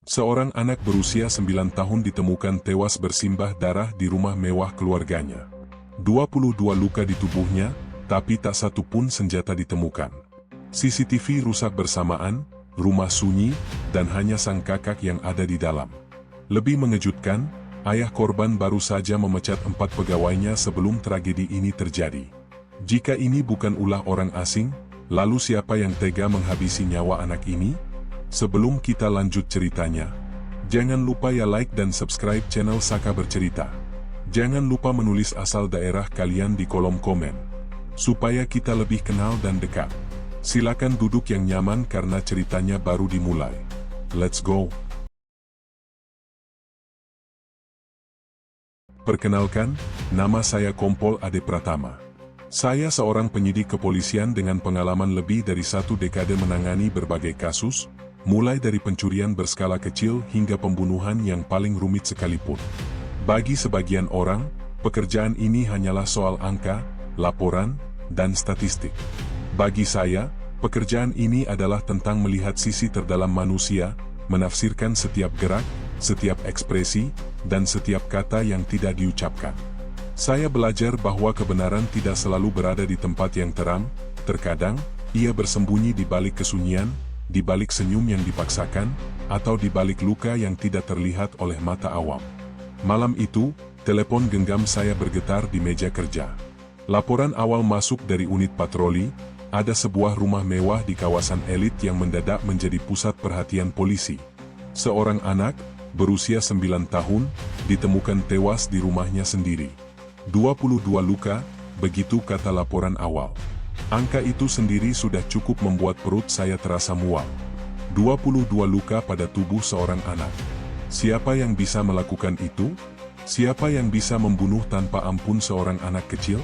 Seorang anak berusia 9 tahun ditemukan tewas bersimbah darah di rumah mewah keluarganya. 22 luka di tubuhnya, tapi tak satu pun senjata ditemukan. CCTV rusak bersamaan, rumah sunyi, dan hanya sang kakak yang ada di dalam. Lebih mengejutkan, ayah korban baru saja memecat 4 pegawainya sebelum tragedi ini terjadi. Jika ini bukan ulah orang asing, lalu siapa yang tega menghabisi nyawa anak ini? Sebelum kita lanjut ceritanya, jangan lupa ya like dan subscribe channel Saka Bercerita. Jangan lupa menulis asal daerah kalian di kolom komen, supaya kita lebih kenal dan dekat. Silakan duduk yang nyaman karena ceritanya baru dimulai. Let's go! Perkenalkan, nama saya Kompol Ade Pratama. Saya seorang penyidik kepolisian dengan pengalaman lebih dari 1 dekade menangani berbagai kasus, mulai dari pencurian berskala kecil hingga pembunuhan yang paling rumit sekalipun. Bagi sebagian orang, pekerjaan ini hanyalah soal angka, laporan, dan statistik. Bagi saya, pekerjaan ini adalah tentang melihat sisi terdalam manusia, menafsirkan setiap gerak, setiap ekspresi, dan setiap kata yang tidak diucapkan. Saya belajar bahwa kebenaran tidak selalu berada di tempat yang terang, terkadang, ia bersembunyi di balik kesunyian, di balik senyum yang dipaksakan, atau di balik luka yang tidak terlihat oleh mata awam. Malam itu, telepon genggam saya bergetar di meja kerja. Laporan awal masuk dari unit patroli, ada sebuah rumah mewah di kawasan elit yang mendadak menjadi pusat perhatian polisi. Seorang anak, berusia 9 tahun, ditemukan tewas di rumahnya sendiri. 22 luka, begitu kata laporan awal. Angka itu sendiri sudah cukup membuat perut saya terasa mual. 22 luka pada tubuh seorang anak. Siapa yang bisa melakukan itu? Siapa yang bisa membunuh tanpa ampun seorang anak kecil?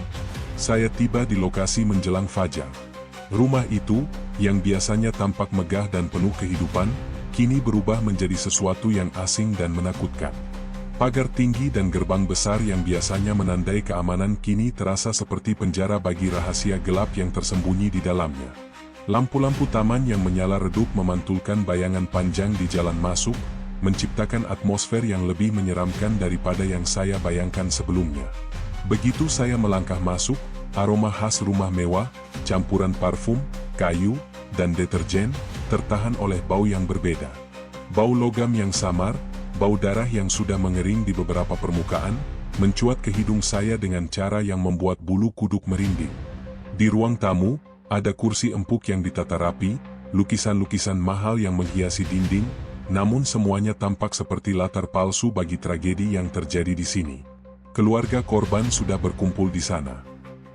Saya tiba di lokasi menjelang fajar. Rumah itu, yang biasanya tampak megah dan penuh kehidupan, kini berubah menjadi sesuatu yang asing dan menakutkan. Pagar tinggi dan gerbang besar yang biasanya menandai keamanan kini terasa seperti penjara bagi rahasia gelap yang tersembunyi di dalamnya. Lampu-lampu taman yang menyala redup memantulkan bayangan panjang di jalan masuk, menciptakan atmosfer yang lebih menyeramkan daripada yang saya bayangkan sebelumnya. Begitu saya melangkah masuk, aroma khas rumah mewah, campuran parfum, kayu, dan deterjen, tertahan oleh bau yang berbeda. Bau logam yang samar, bau darah yang sudah mengering di beberapa permukaan, mencuat ke hidung saya dengan cara yang membuat bulu kuduk merinding. Di ruang tamu, ada kursi empuk yang ditata rapi, lukisan-lukisan mahal yang menghiasi dinding, namun semuanya tampak seperti latar palsu bagi tragedi yang terjadi di sini. Keluarga korban sudah berkumpul di sana.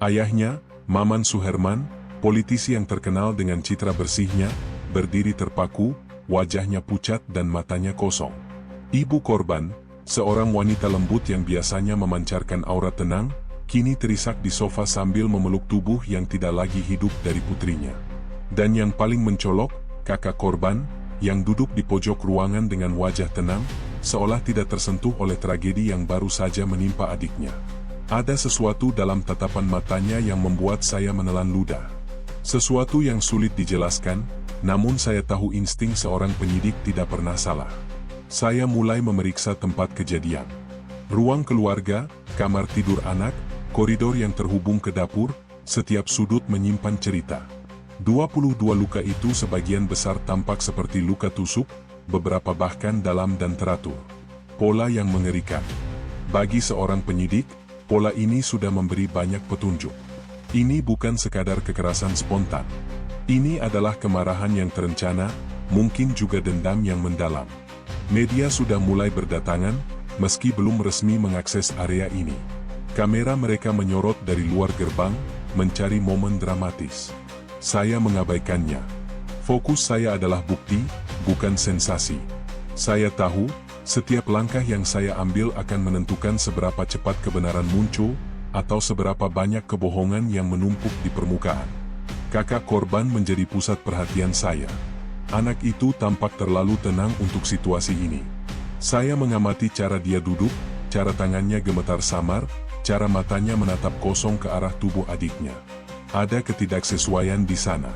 Ayahnya, Maman Suherman, politisi yang terkenal dengan citra bersihnya, berdiri terpaku, wajahnya pucat dan matanya kosong. Ibu korban, seorang wanita lembut yang biasanya memancarkan aura tenang, kini terisak di sofa sambil memeluk tubuh yang tidak lagi hidup dari putrinya. Dan yang paling mencolok, kakak korban, yang duduk di pojok ruangan dengan wajah tenang, seolah tidak tersentuh oleh tragedi yang baru saja menimpa adiknya. Ada sesuatu dalam tatapan matanya yang membuat saya menelan ludah. Sesuatu yang sulit dijelaskan, namun saya tahu insting seorang penyidik tidak pernah salah. Saya mulai memeriksa tempat kejadian. Ruang keluarga, kamar tidur anak, koridor yang terhubung ke dapur, setiap sudut menyimpan cerita. 22 luka itu sebagian besar tampak seperti luka tusuk, beberapa bahkan dalam dan teratur. Pola yang mengerikan. Bagi seorang penyidik, pola ini sudah memberi banyak petunjuk. Ini bukan sekadar kekerasan spontan. Ini adalah kemarahan yang terencana, mungkin juga dendam yang mendalam. Media sudah mulai berdatangan, meski belum resmi mengakses area ini. Kamera mereka menyorot dari luar gerbang, mencari momen dramatis. Saya mengabaikannya. Fokus saya adalah bukti, bukan sensasi. Saya tahu, setiap langkah yang saya ambil akan menentukan seberapa cepat kebenaran muncul, atau seberapa banyak kebohongan yang menumpuk di permukaan. Kakak korban menjadi pusat perhatian saya. Anak itu tampak terlalu tenang untuk situasi ini. Saya mengamati cara dia duduk, cara tangannya gemetar samar, cara matanya menatap kosong ke arah tubuh adiknya. Ada ketidaksesuaian di sana.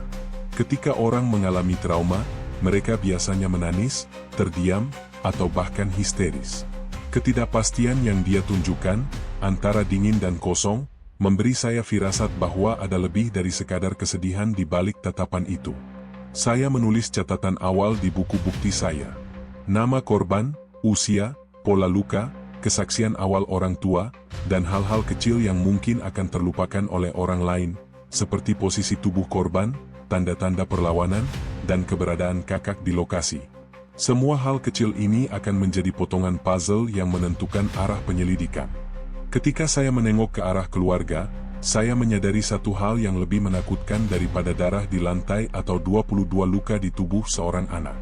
Ketika orang mengalami trauma, mereka biasanya menangis, terdiam, atau bahkan histeris. Ketidakpastian yang dia tunjukkan, antara dingin dan kosong, memberi saya firasat bahwa ada lebih dari sekadar kesedihan di balik tatapan itu. Saya menulis catatan awal di buku bukti saya. Nama korban, usia, pola luka, kesaksian awal orang tua, dan hal-hal kecil yang mungkin akan terlupakan oleh orang lain, seperti posisi tubuh korban, tanda-tanda perlawanan, dan keberadaan kakak di lokasi. Semua hal kecil ini akan menjadi potongan puzzle yang menentukan arah penyelidikan. Ketika saya menengok ke arah keluarga, saya menyadari satu hal yang lebih menakutkan daripada darah di lantai atau 22 luka di tubuh seorang anak.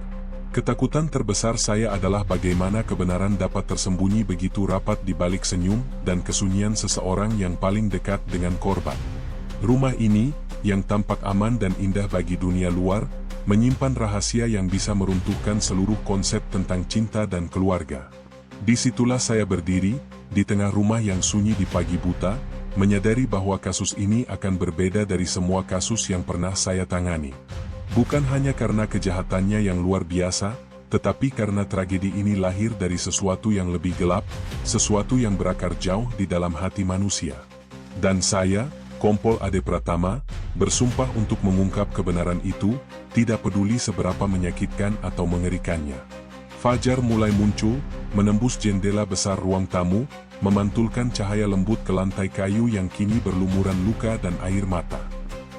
Ketakutan terbesar saya adalah bagaimana kebenaran dapat tersembunyi begitu rapat di balik senyum dan kesunyian seseorang yang paling dekat dengan korban. Rumah ini, yang tampak aman dan indah bagi dunia luar, menyimpan rahasia yang bisa meruntuhkan seluruh konsep tentang cinta dan keluarga. Disitulah saya berdiri, di tengah rumah yang sunyi di pagi buta, menyadari bahwa kasus ini akan berbeda dari semua kasus yang pernah saya tangani. Bukan hanya karena kejahatannya yang luar biasa, tetapi karena tragedi ini lahir dari sesuatu yang lebih gelap, sesuatu yang berakar jauh di dalam hati manusia. Dan saya, Kompol Ade Pratama, bersumpah untuk mengungkap kebenaran itu, tidak peduli seberapa menyakitkan atau mengerikannya. Fajar mulai muncul, menembus jendela besar ruang tamu, memantulkan cahaya lembut ke lantai kayu yang kini berlumuran luka dan air mata.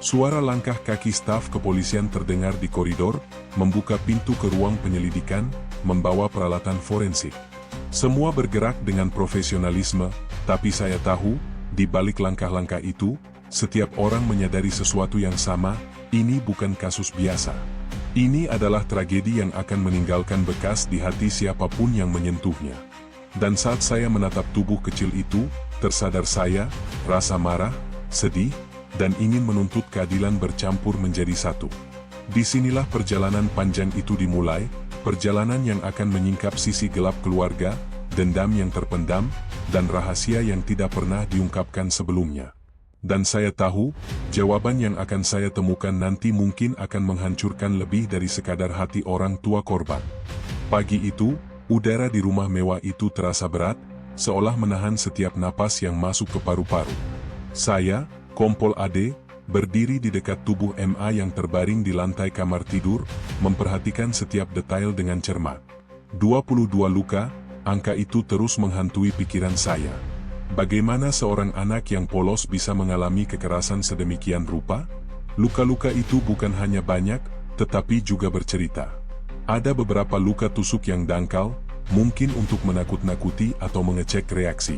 Suara langkah kaki staf kepolisian terdengar di koridor, membuka pintu ke ruang penyelidikan, membawa peralatan forensik. Semua bergerak dengan profesionalisme, tapi saya tahu, di balik langkah-langkah itu, setiap orang menyadari sesuatu yang sama, ini bukan kasus biasa. Ini adalah tragedi yang akan meninggalkan bekas di hati siapapun yang menyentuhnya. Dan saat saya menatap tubuh kecil itu, tersadar saya, rasa marah, sedih, dan ingin menuntut keadilan bercampur menjadi satu. Disinilah perjalanan panjang itu dimulai, perjalanan yang akan menyingkap sisi gelap keluarga, dendam yang terpendam, dan rahasia yang tidak pernah diungkapkan sebelumnya. Dan saya tahu, jawaban yang akan saya temukan nanti mungkin akan menghancurkan lebih dari sekadar hati orang tua korban. Pagi itu, udara di rumah mewah itu terasa berat, seolah menahan setiap napas yang masuk ke paru-paru. Saya, Kompol Ade, berdiri di dekat tubuh MA yang terbaring di lantai kamar tidur, memperhatikan setiap detail dengan cermat. 22 luka, angka itu terus menghantui pikiran saya. Bagaimana seorang anak yang polos bisa mengalami kekerasan sedemikian rupa? Luka-luka itu bukan hanya banyak, tetapi juga bercerita. Ada beberapa luka tusuk yang dangkal, mungkin untuk menakut-nakuti atau mengecek reaksi.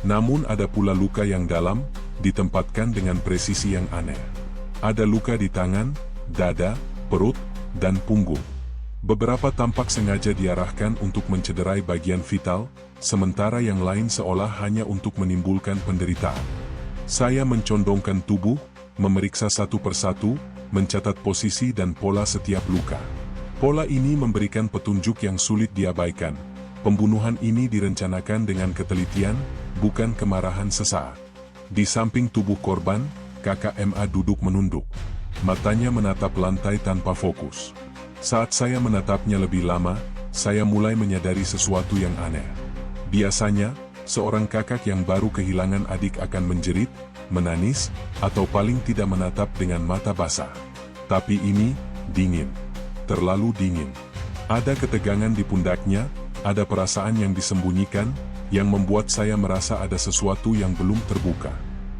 Namun ada pula luka yang dalam, ditempatkan dengan presisi yang aneh. Ada luka di tangan, dada, perut, dan punggung. Beberapa tampak sengaja diarahkan untuk mencederai bagian vital, sementara yang lain seolah hanya untuk menimbulkan penderitaan. Saya mencondongkan tubuh, memeriksa satu persatu, mencatat posisi dan pola setiap luka. Pola ini memberikan petunjuk yang sulit diabaikan. Pembunuhan ini direncanakan dengan ketelitian, bukan kemarahan sesaat. Di samping tubuh korban, kakak MA duduk menunduk. Matanya menatap lantai tanpa fokus. Saat saya menatapnya lebih lama, saya mulai menyadari sesuatu yang aneh. Biasanya, seorang kakak yang baru kehilangan adik akan menjerit, menangis, atau paling tidak menatap dengan mata basah. Tapi ini, dingin. Terlalu dingin. Ada ketegangan di pundaknya, ada perasaan yang disembunyikan, yang membuat saya merasa ada sesuatu yang belum terbuka.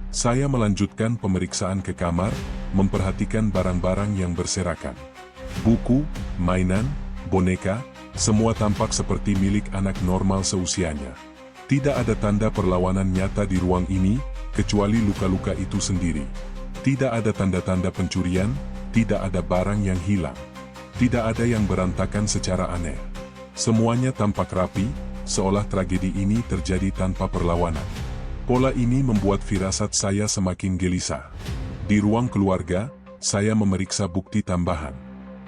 Saya melanjutkan pemeriksaan ke kamar, memperhatikan barang-barang yang berserakan. Buku, mainan, boneka, semua tampak seperti milik anak normal seusianya. Tidak ada tanda perlawanan nyata di ruang ini, kecuali luka-luka itu sendiri. Tidak ada tanda-tanda pencurian, tidak ada barang yang hilang. Tidak ada yang berantakan secara aneh. Semuanya tampak rapi, seolah tragedi ini terjadi tanpa perlawanan. Pola ini membuat firasat saya semakin gelisah. Di ruang keluarga, saya memeriksa bukti tambahan.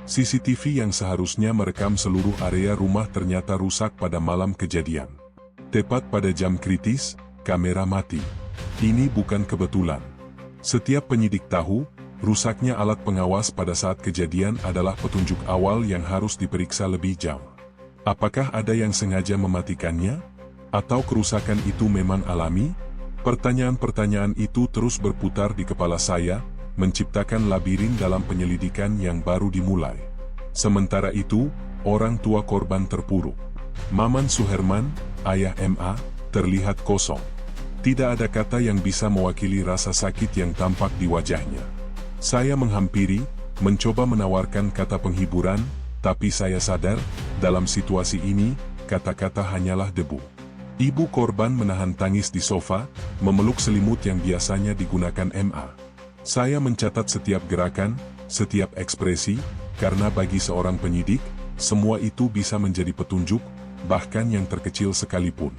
CCTV yang seharusnya merekam seluruh area rumah ternyata rusak pada malam kejadian. Tepat pada jam kritis, kamera mati. Ini bukan kebetulan. Setiap penyidik tahu, rusaknya alat pengawas pada saat kejadian adalah petunjuk awal yang harus diperiksa lebih jauh. Apakah ada yang sengaja mematikannya? Atau kerusakan itu memang alami? Pertanyaan-pertanyaan itu terus berputar di kepala saya, menciptakan labirin dalam penyelidikan yang baru dimulai. Sementara itu, orang tua korban terpuruk. Maman Suherman, ayah MA, terlihat kosong. Tidak ada kata yang bisa mewakili rasa sakit yang tampak di wajahnya. Saya menghampiri, mencoba menawarkan kata penghiburan, tapi saya sadar, dalam situasi ini, kata-kata hanyalah debu. Ibu korban menahan tangis di sofa, memeluk selimut yang biasanya digunakan MA. Saya mencatat setiap gerakan, setiap ekspresi, karena bagi seorang penyidik, semua itu bisa menjadi petunjuk, bahkan yang terkecil sekalipun.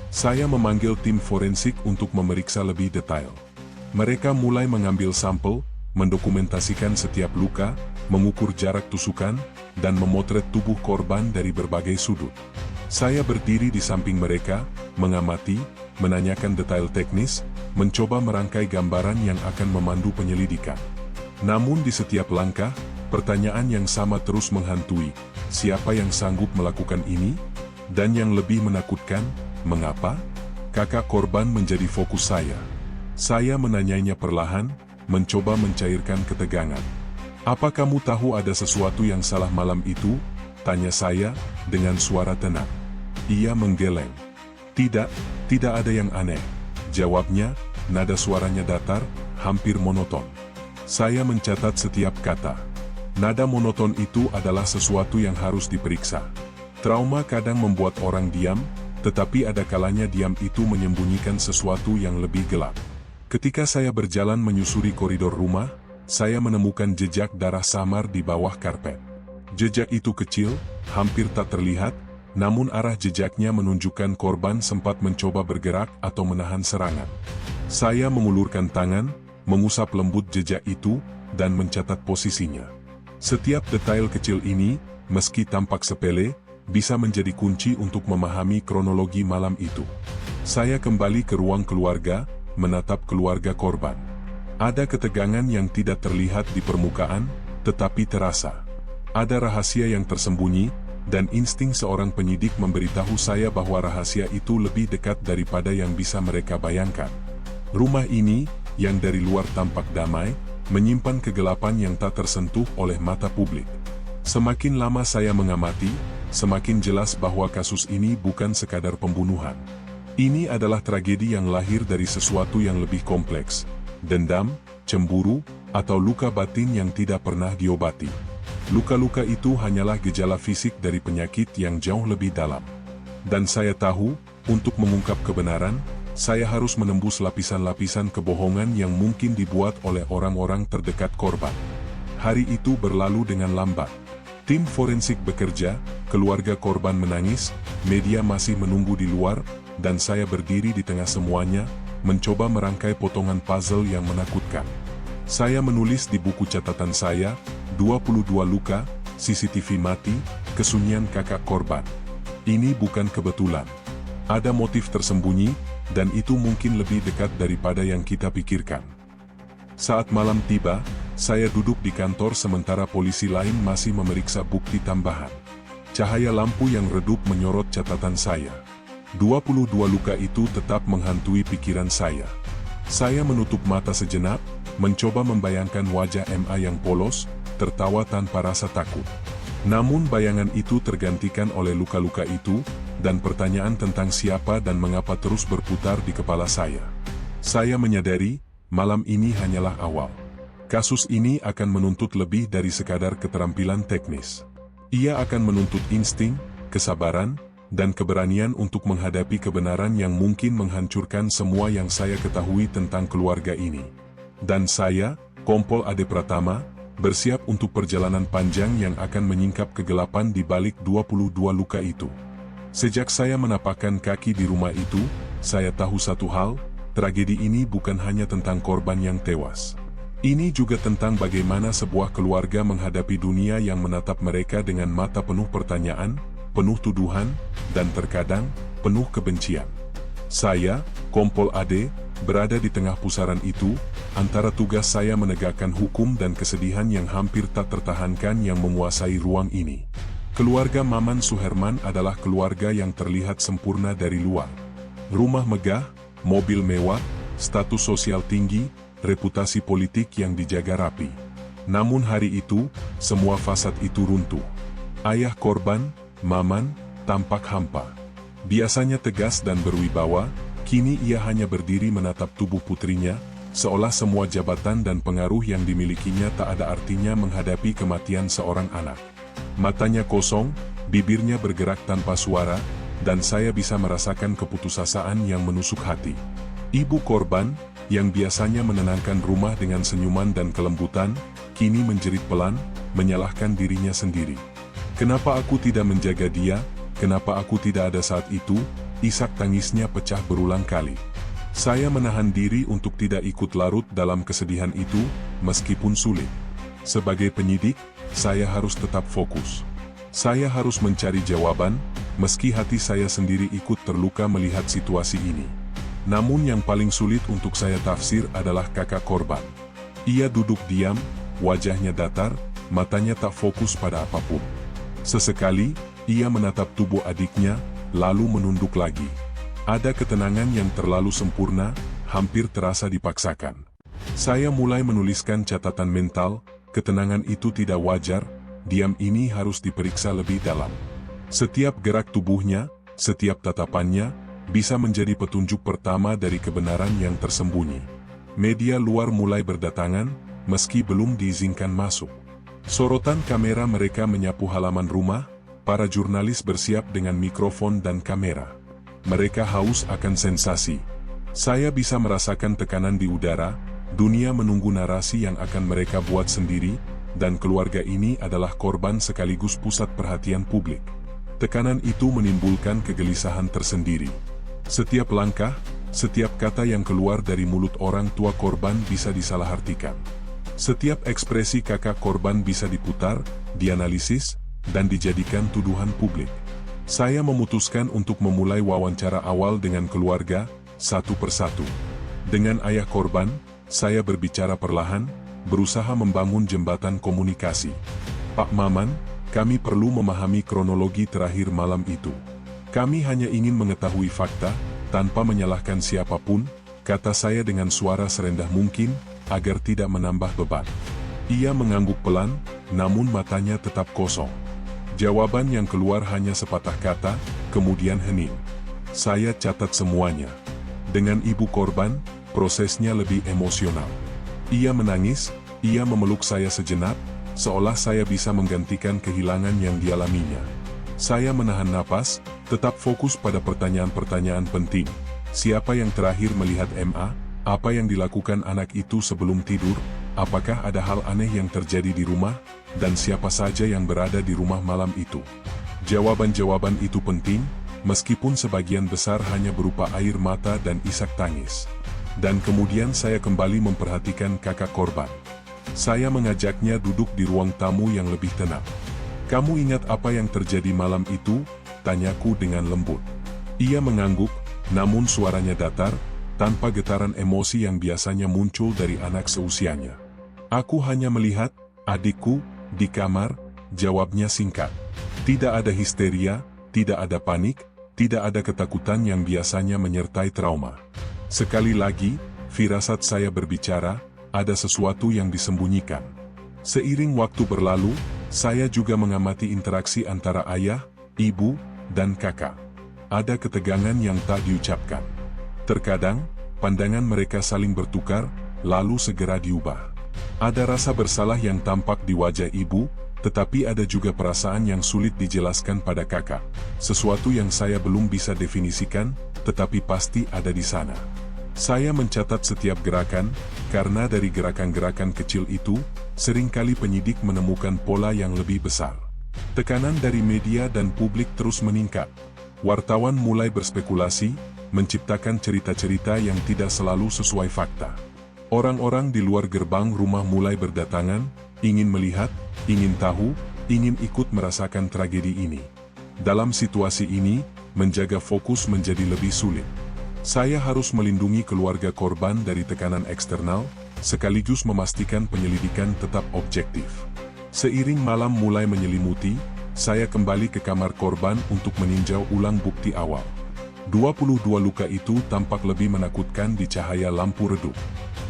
Saya memanggil tim forensik untuk memeriksa lebih detail. Mereka mulai mengambil sampel, mendokumentasikan setiap luka, mengukur jarak tusukan, dan memotret tubuh korban dari berbagai sudut. Saya berdiri di samping mereka, mengamati, menanyakan detail teknis, mencoba merangkai gambaran yang akan memandu penyelidikan. Namun di setiap langkah, pertanyaan yang sama terus menghantui, siapa yang sanggup melakukan ini? Dan yang lebih menakutkan, mengapa? Kakak korban menjadi fokus saya. Saya menanyainya perlahan, mencoba mencairkan ketegangan. Apa kamu tahu ada sesuatu yang salah malam itu? Tanya saya, dengan suara tenang. Ia menggeleng. Tidak ada yang aneh. Jawabnya, nada suaranya datar, hampir monoton. Saya mencatat setiap kata. Nada monoton itu adalah sesuatu yang harus diperiksa. Trauma kadang membuat orang diam, tetapi ada kalanya diam itu menyembunyikan sesuatu yang lebih gelap. Ketika saya berjalan menyusuri koridor rumah, saya menemukan jejak darah samar di bawah karpet. Jejak itu kecil, hampir tak terlihat, namun arah jejaknya menunjukkan korban sempat mencoba bergerak atau menahan serangan. Saya mengulurkan tangan, mengusap lembut jejak itu, dan mencatat posisinya. Setiap detail kecil ini, meski tampak sepele, bisa menjadi kunci untuk memahami kronologi malam itu. Saya kembali ke ruang keluarga, menatap keluarga korban. Ada ketegangan yang tidak terlihat di permukaan, tetapi terasa. Ada rahasia yang tersembunyi, dan insting seorang penyidik memberitahu saya bahwa rahasia itu lebih dekat daripada yang bisa mereka bayangkan. Rumah ini, yang dari luar tampak damai, menyimpan kegelapan yang tak tersentuh oleh mata publik. Semakin lama saya mengamati, semakin jelas bahwa kasus ini bukan sekadar pembunuhan. Ini adalah tragedi yang lahir dari sesuatu yang lebih kompleks. Dendam, cemburu, atau luka batin yang tidak pernah diobati. Luka-luka itu hanyalah gejala fisik dari penyakit yang jauh lebih dalam. Dan saya tahu, untuk mengungkap kebenaran, saya harus menembus lapisan-lapisan kebohongan yang mungkin dibuat oleh orang-orang terdekat korban. Hari itu berlalu dengan lambat. Tim forensik bekerja, keluarga korban menangis, media masih menunggu di luar, dan saya berdiri di tengah semuanya, mencoba merangkai potongan puzzle yang menakutkan. Saya menulis di buku catatan saya, 22 luka, CCTV mati, kesunyian kakak korban. Ini bukan kebetulan. Ada motif tersembunyi, dan itu mungkin lebih dekat daripada yang kita pikirkan. Saat malam tiba, saya duduk di kantor sementara polisi lain masih memeriksa bukti tambahan. Cahaya lampu yang redup menyorot catatan saya. 22 luka itu tetap menghantui pikiran saya. Saya menutup mata sejenak, mencoba membayangkan wajah MA yang polos, tertawa tanpa rasa takut. Namun bayangan itu tergantikan oleh luka-luka itu, dan pertanyaan tentang siapa dan mengapa terus berputar di kepala saya. Saya menyadari, malam ini hanyalah awal. Kasus ini akan menuntut lebih dari sekadar keterampilan teknis. Ia akan menuntut insting, kesabaran, dan keberanian untuk menghadapi kebenaran yang mungkin menghancurkan semua yang saya ketahui tentang keluarga ini. Dan saya, Kompol Ade Pratama, bersiap untuk perjalanan panjang yang akan menyingkap kegelapan di balik 22 luka itu. Sejak saya menapakkan kaki di rumah itu, saya tahu satu hal, tragedi ini bukan hanya tentang korban yang tewas. Ini juga tentang bagaimana sebuah keluarga menghadapi dunia yang menatap mereka dengan mata penuh pertanyaan, penuh tuduhan, dan terkadang, penuh kebencian. Saya, Kompol Ade, berada di tengah pusaran itu, antara tugas saya menegakkan hukum dan kesedihan yang hampir tak tertahankan yang menguasai ruang ini. Keluarga Maman Suherman adalah keluarga yang terlihat sempurna dari luar. Rumah megah, mobil mewah, status sosial tinggi, reputasi politik yang dijaga rapi. Namun hari itu, semua fasad itu runtuh. Ayah korban, Maman, tampak hampa. Biasanya tegas dan berwibawa, kini ia hanya berdiri menatap tubuh putrinya, seolah semua jabatan dan pengaruh yang dimilikinya tak ada artinya menghadapi kematian seorang anak. Matanya kosong, bibirnya bergerak tanpa suara, dan saya bisa merasakan keputusasaan yang menusuk hati. Ibu korban, yang biasanya menenangkan rumah dengan senyuman dan kelembutan, kini menjerit pelan, menyalahkan dirinya sendiri. Kenapa aku tidak menjaga dia? Kenapa aku tidak ada saat itu? Isak tangisnya pecah berulang kali. Saya menahan diri untuk tidak ikut larut dalam kesedihan itu, meskipun sulit. Sebagai penyidik, saya harus tetap fokus. Saya harus mencari jawaban, meski hati saya sendiri ikut terluka melihat situasi ini. Namun yang paling sulit untuk saya tafsir adalah kakak korban. Ia duduk diam, wajahnya datar, matanya tak fokus pada apapun. Sesekali, ia menatap tubuh adiknya, lalu menunduk lagi. Ada ketenangan yang terlalu sempurna, hampir terasa dipaksakan. Saya mulai menuliskan catatan mental, ketenangan itu tidak wajar, diam ini harus diperiksa lebih dalam. Setiap gerak tubuhnya, setiap tatapannya, bisa menjadi petunjuk pertama dari kebenaran yang tersembunyi. Media luar mulai berdatangan, meski belum diizinkan masuk. Sorotan kamera mereka menyapu halaman rumah, para jurnalis bersiap dengan mikrofon dan kamera. Mereka haus akan sensasi. Saya bisa merasakan tekanan di udara, dunia menunggu narasi yang akan mereka buat sendiri, dan keluarga ini adalah korban sekaligus pusat perhatian publik. Tekanan itu menimbulkan kegelisahan tersendiri. Setiap langkah, setiap kata yang keluar dari mulut orang tua korban bisa disalahartikan. Setiap ekspresi kakak korban bisa diputar, dianalisis, dan dijadikan tuduhan publik. Saya memutuskan untuk memulai wawancara awal dengan keluarga, satu persatu. Dengan ayah korban, saya berbicara perlahan, berusaha membangun jembatan komunikasi. Pak Maman, kami perlu memahami kronologi terakhir malam itu. Kami hanya ingin mengetahui fakta, tanpa menyalahkan siapapun, kata saya dengan suara serendah mungkin, agar tidak menambah beban. Ia mengangguk pelan, namun matanya tetap kosong. Jawaban yang keluar hanya sepatah kata, kemudian hening. Saya catat semuanya. Dengan ibu korban, prosesnya lebih emosional. Ia menangis, ia memeluk saya sejenak, seolah saya bisa menggantikan kehilangan yang dialaminya. Saya menahan napas, tetap fokus pada pertanyaan-pertanyaan penting. Siapa yang terakhir melihat MA? Apa yang dilakukan anak itu sebelum tidur? Apakah ada hal aneh yang terjadi di rumah? Dan siapa saja yang berada di rumah malam itu? Jawaban-jawaban itu penting, meskipun sebagian besar hanya berupa air mata dan isak tangis. Dan kemudian saya kembali memperhatikan kakak korban. Saya mengajaknya duduk di ruang tamu yang lebih tenang. Kamu ingat apa yang terjadi malam itu? Tanyaku dengan lembut. Ia mengangguk, namun suaranya datar, tanpa getaran emosi yang biasanya muncul dari anak seusianya. Aku hanya melihat, adikku, di kamar, jawabnya singkat. Tidak ada histeria, tidak ada panik, tidak ada ketakutan yang biasanya menyertai trauma. Sekali lagi, firasat saya berbicara, ada sesuatu yang disembunyikan. Seiring waktu berlalu, saya juga mengamati interaksi antara ayah, ibu, dan kakak. Ada ketegangan yang tak diucapkan. Terkadang, pandangan mereka saling bertukar, lalu segera diubah. Ada rasa bersalah yang tampak di wajah ibu, tetapi ada juga perasaan yang sulit dijelaskan pada kakak. Sesuatu yang saya belum bisa definisikan, tetapi pasti ada di sana. Saya mencatat setiap gerakan, karena dari gerakan-gerakan kecil itu, seringkali penyidik menemukan pola yang lebih besar. Tekanan dari media dan publik terus meningkat. Wartawan mulai berspekulasi, menciptakan cerita-cerita yang tidak selalu sesuai fakta. Orang-orang di luar gerbang rumah mulai berdatangan, ingin melihat, ingin tahu, ingin ikut merasakan tragedi ini. Dalam situasi ini, menjaga fokus menjadi lebih sulit. Saya harus melindungi keluarga korban dari tekanan eksternal, sekaligus memastikan penyelidikan tetap objektif. Seiring malam mulai menyelimuti, saya kembali ke kamar korban untuk meninjau ulang bukti awal. 22 luka itu tampak lebih menakutkan di cahaya lampu redup.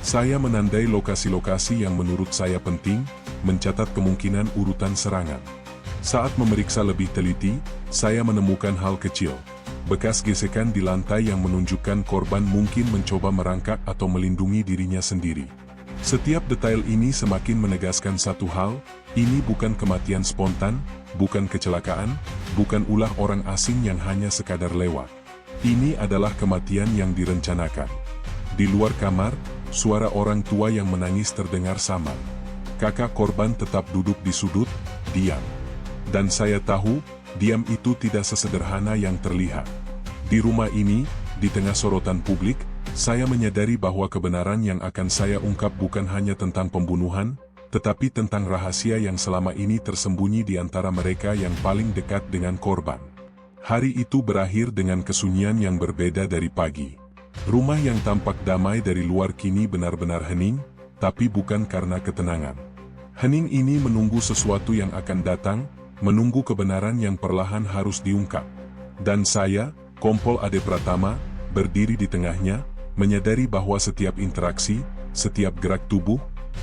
Saya menandai lokasi-lokasi yang menurut saya penting, mencatat kemungkinan urutan serangan. Saat memeriksa lebih teliti, saya menemukan hal kecil. Bekas gesekan di lantai yang menunjukkan korban mungkin mencoba merangkak atau melindungi dirinya sendiri. Setiap detail ini semakin menegaskan satu hal, ini bukan kematian spontan, bukan kecelakaan, bukan ulah orang asing yang hanya sekadar lewat. Ini adalah kematian yang direncanakan. Di luar kamar, suara orang tua yang menangis terdengar samar. Kakak korban tetap duduk di sudut, diam. Dan saya tahu, diam itu tidak sesederhana yang terlihat. Di rumah ini, di tengah sorotan publik, saya menyadari bahwa kebenaran yang akan saya ungkap bukan hanya tentang pembunuhan, tetapi tentang rahasia yang selama ini tersembunyi di antara mereka yang paling dekat dengan korban. Hari itu berakhir dengan kesunyian yang berbeda dari pagi. Rumah yang tampak damai dari luar kini benar-benar hening, tapi bukan karena ketenangan. Hening ini menunggu sesuatu yang akan datang, menunggu kebenaran yang perlahan harus diungkap. Dan saya, Kompol Ade Pratama, berdiri di tengahnya, menyadari bahwa setiap interaksi, setiap gerak tubuh,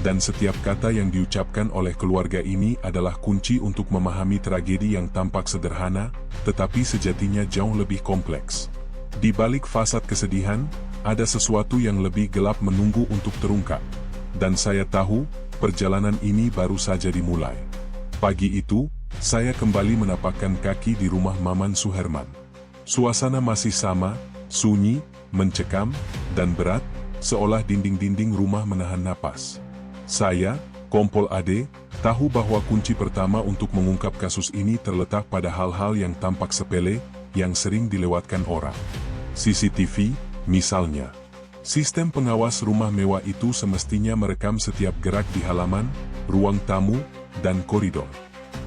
dan setiap kata yang diucapkan oleh keluarga ini adalah kunci untuk memahami tragedi yang tampak sederhana, tetapi sejatinya jauh lebih kompleks. Di balik fasad kesedihan, ada sesuatu yang lebih gelap menunggu untuk terungkap. Dan saya tahu, perjalanan ini baru saja dimulai. Pagi itu, saya kembali menapakkan kaki di rumah Maman Suherman. Suasana masih sama, sunyi, mencekam, dan berat, seolah dinding-dinding rumah menahan napas. Saya, Kompol Ade, tahu bahwa kunci pertama untuk mengungkap kasus ini terletak pada hal-hal yang tampak sepele, yang sering dilewatkan orang. CCTV, misalnya. Sistem pengawas rumah mewah itu semestinya merekam setiap gerak di halaman, ruang tamu, dan koridor.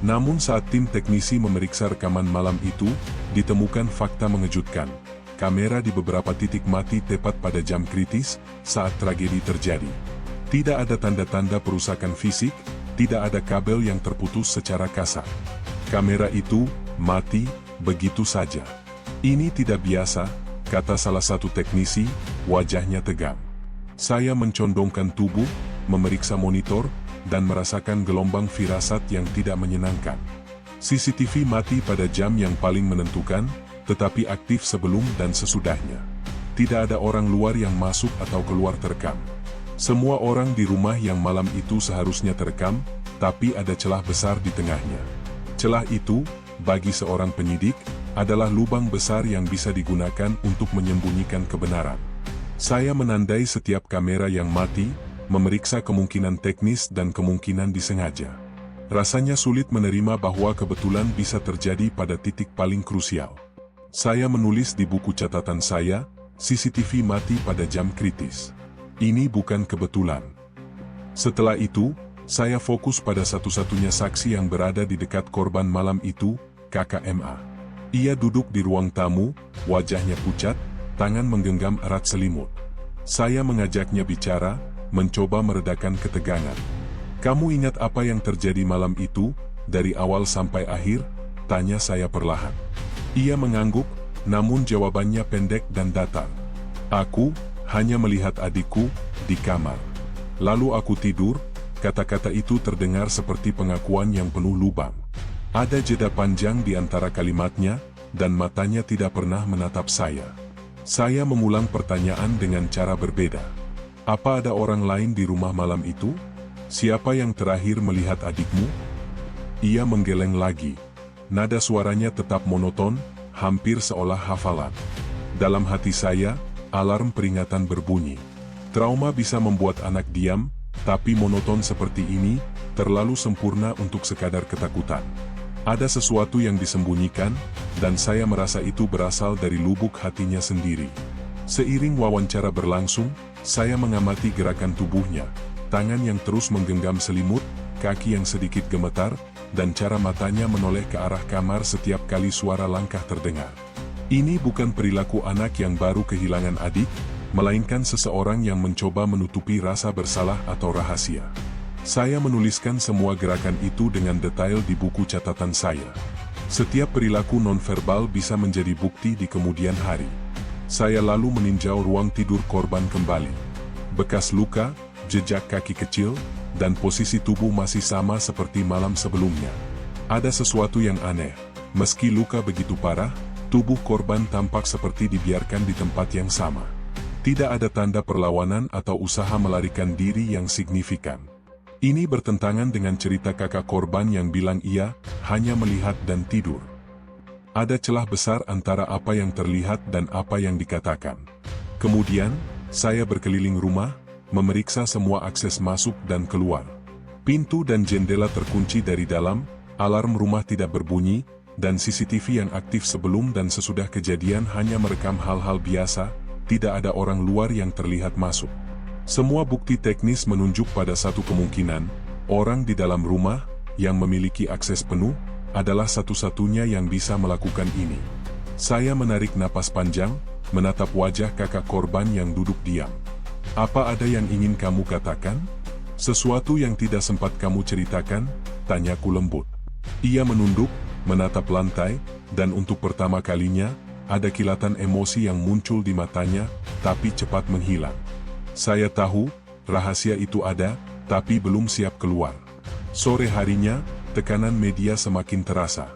Namun saat tim teknisi memeriksa rekaman malam itu, ditemukan fakta mengejutkan. Kamera di beberapa titik mati tepat pada jam kritis, saat tragedi terjadi. Tidak ada tanda-tanda perusakan fisik, tidak ada kabel yang terputus secara kasar. Kamera itu, mati, begitu saja. Ini tidak biasa, kata salah satu teknisi, wajahnya tegang. Saya mencondongkan tubuh, memeriksa monitor, dan merasakan gelombang firasat yang tidak menyenangkan. CCTV mati pada jam yang paling menentukan, tetapi aktif sebelum dan sesudahnya. Tidak ada orang luar yang masuk atau keluar terekam. Semua orang di rumah yang malam itu seharusnya terekam, tapi ada celah besar di tengahnya. Celah itu, bagi seorang penyidik, adalah lubang besar yang bisa digunakan untuk menyembunyikan kebenaran. Saya menandai setiap kamera yang mati, memeriksa kemungkinan teknis dan kemungkinan disengaja. Rasanya sulit menerima bahwa kebetulan bisa terjadi pada titik paling krusial. Saya menulis di buku catatan saya, CCTV mati pada jam kritis. Ini bukan kebetulan. Setelah itu, saya fokus pada satu-satunya saksi yang berada di dekat korban malam itu, Kakak MA. Ia duduk di ruang tamu, wajahnya pucat, tangan menggenggam erat selimut. Saya mengajaknya bicara, mencoba meredakan ketegangan. Kamu ingat apa yang terjadi malam itu, dari awal sampai akhir? Tanya saya perlahan. Ia mengangguk, namun jawabannya pendek dan datar. Aku hanya melihat adikku di kamar. Lalu aku tidur. Kata-kata itu terdengar seperti pengakuan yang penuh lubang. Ada jeda panjang di antara kalimatnya, dan matanya tidak pernah menatap saya. Saya mengulang pertanyaan dengan cara berbeda. Apa ada orang lain di rumah malam itu? Siapa yang terakhir melihat adikmu? Ia menggeleng lagi. Nada suaranya tetap monoton, hampir seolah hafalan. Dalam hati saya, alarm peringatan berbunyi. Trauma bisa membuat anak diam, tapi monoton seperti ini, terlalu sempurna untuk sekadar ketakutan. Ada sesuatu yang disembunyikan, dan saya merasa itu berasal dari lubuk hatinya sendiri. Seiring wawancara berlangsung, saya mengamati gerakan tubuhnya, tangan yang terus menggenggam selimut, kaki yang sedikit gemetar, dan cara matanya menoleh ke arah kamar setiap kali suara langkah terdengar. Ini bukan perilaku anak yang baru kehilangan adik, melainkan seseorang yang mencoba menutupi rasa bersalah atau rahasia. Saya menuliskan semua gerakan itu dengan detail di buku catatan saya. Setiap perilaku nonverbal bisa menjadi bukti di kemudian hari. Saya lalu meninjau ruang tidur korban kembali. Bekas luka, jejak kaki kecil, dan posisi tubuh masih sama seperti malam sebelumnya. Ada sesuatu yang aneh. Meski luka begitu parah, tubuh korban tampak seperti dibiarkan di tempat yang sama. Tidak ada tanda perlawanan atau usaha melarikan diri yang signifikan. Ini bertentangan dengan cerita kakak korban yang bilang ia hanya melihat dan tidur. Ada celah besar antara apa yang terlihat dan apa yang dikatakan. Kemudian, saya berkeliling rumah, memeriksa semua akses masuk dan keluar. Pintu dan jendela terkunci dari dalam, alarm rumah tidak berbunyi, dan CCTV yang aktif sebelum dan sesudah kejadian hanya merekam hal-hal biasa, tidak ada orang luar yang terlihat masuk. Semua bukti teknis menunjuk pada satu kemungkinan, orang di dalam rumah, yang memiliki akses penuh, adalah satu-satunya yang bisa melakukan ini. Saya menarik napas panjang, menatap wajah kakak korban yang duduk diam. Apa ada yang ingin kamu katakan? Sesuatu yang tidak sempat kamu ceritakan? Tanyaku lembut. Ia menunduk, menatap lantai, dan untuk pertama kalinya, ada kilatan emosi yang muncul di matanya, tapi cepat menghilang. Saya tahu, rahasia itu ada, tapi belum siap keluar. Sore harinya, tekanan media semakin terasa.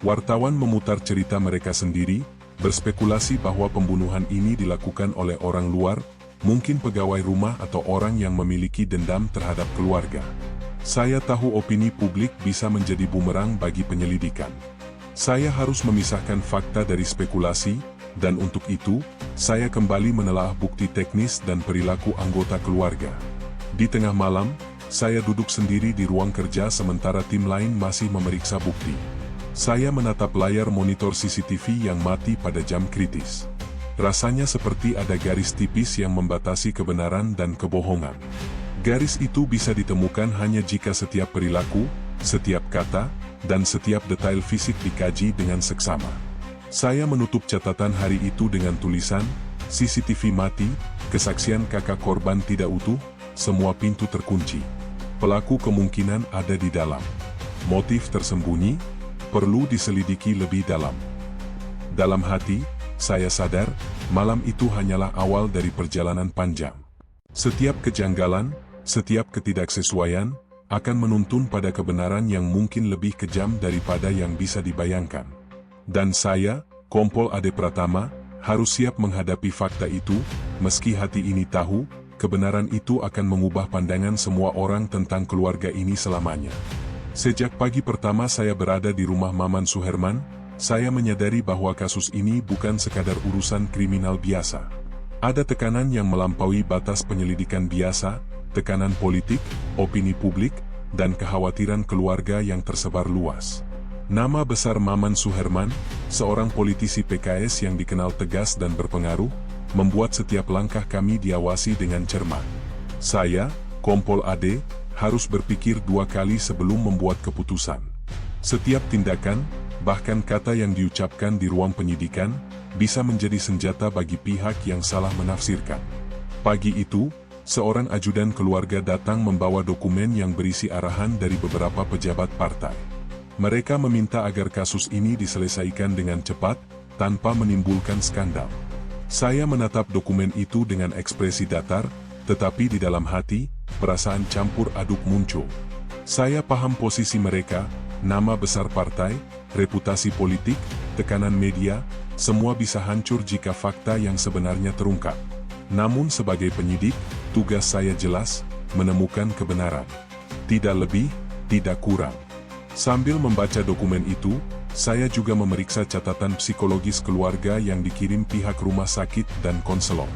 Wartawan memutar cerita mereka sendiri, berspekulasi bahwa pembunuhan ini dilakukan oleh orang luar, mungkin pegawai rumah atau orang yang memiliki dendam terhadap keluarga. Saya tahu opini publik bisa menjadi bumerang bagi penyelidikan. Saya harus memisahkan fakta dari spekulasi, dan untuk itu, saya kembali menelaah bukti teknis dan perilaku anggota keluarga. Di tengah malam, saya duduk sendiri di ruang kerja sementara tim lain masih memeriksa bukti. Saya menatap layar monitor CCTV yang mati pada jam kritis. Rasanya seperti ada garis tipis yang membatasi kebenaran dan kebohongan. Garis itu bisa ditemukan hanya jika setiap perilaku, setiap kata, dan setiap detail fisik dikaji dengan seksama. Saya menutup catatan hari itu dengan tulisan, CCTV mati, kesaksian kakak korban tidak utuh, semua pintu terkunci. Pelaku kemungkinan ada di dalam. Motif tersembunyi, perlu diselidiki lebih dalam. Dalam hati, saya sadar, malam itu hanyalah awal dari perjalanan panjang. Setiap kejanggalan, setiap ketidaksesuaian, akan menuntun pada kebenaran yang mungkin lebih kejam daripada yang bisa dibayangkan. Dan saya, Kompol Ade Pratama, harus siap menghadapi fakta itu, meski hati ini tahu, kebenaran itu akan mengubah pandangan semua orang tentang keluarga ini selamanya. Sejak pagi pertama saya berada di rumah Maman Suherman, saya menyadari bahwa kasus ini bukan sekadar urusan kriminal biasa. Ada tekanan yang melampaui batas penyelidikan biasa, tekanan politik, opini publik, dan kekhawatiran keluarga yang tersebar luas. Nama besar Maman Suherman, seorang politisi PKS yang dikenal tegas dan berpengaruh, membuat setiap langkah kami diawasi dengan cermat. Saya, Kompol Ade, harus berpikir dua kali sebelum membuat keputusan. Setiap tindakan, bahkan kata yang diucapkan di ruang penyidikan, bisa menjadi senjata bagi pihak yang salah menafsirkan. Pagi itu, seorang ajudan keluarga datang membawa dokumen yang berisi arahan dari beberapa pejabat partai. Mereka meminta agar kasus ini diselesaikan dengan cepat, tanpa menimbulkan skandal. Saya menatap dokumen itu dengan ekspresi datar, tetapi di dalam hati, perasaan campur aduk muncul. Saya paham posisi mereka, nama besar partai, reputasi politik, tekanan media, semua bisa hancur jika fakta yang sebenarnya terungkap. Namun sebagai penyidik, tugas saya jelas, menemukan kebenaran. Tidak lebih, tidak kurang. Sambil membaca dokumen itu, saya juga memeriksa catatan psikologis keluarga yang dikirim pihak rumah sakit dan konselor.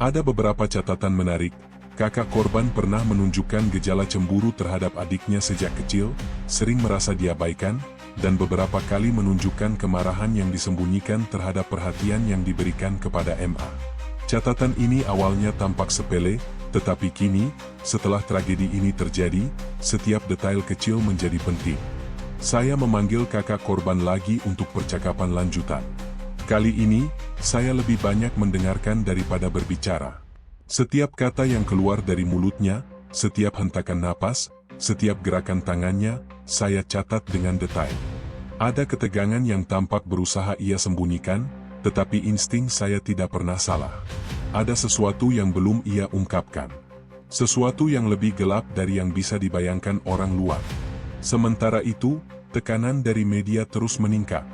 Ada beberapa catatan menarik. Kakak korban pernah menunjukkan gejala cemburu terhadap adiknya sejak kecil, sering merasa diabaikan, dan beberapa kali menunjukkan kemarahan yang disembunyikan terhadap perhatian yang diberikan kepada MA. Catatan ini awalnya tampak sepele, tetapi kini, setelah tragedi ini terjadi, setiap detail kecil menjadi penting. Saya memanggil kakak korban lagi untuk percakapan lanjutan. Kali ini, saya lebih banyak mendengarkan daripada berbicara. Setiap kata yang keluar dari mulutnya, setiap hentakan napas, setiap gerakan tangannya, saya catat dengan detail. Ada ketegangan yang tampak berusaha ia sembunyikan, tetapi insting saya tidak pernah salah. Ada sesuatu yang belum ia ungkapkan. Sesuatu yang lebih gelap dari yang bisa dibayangkan orang luar. Sementara itu, tekanan dari media terus meningkat.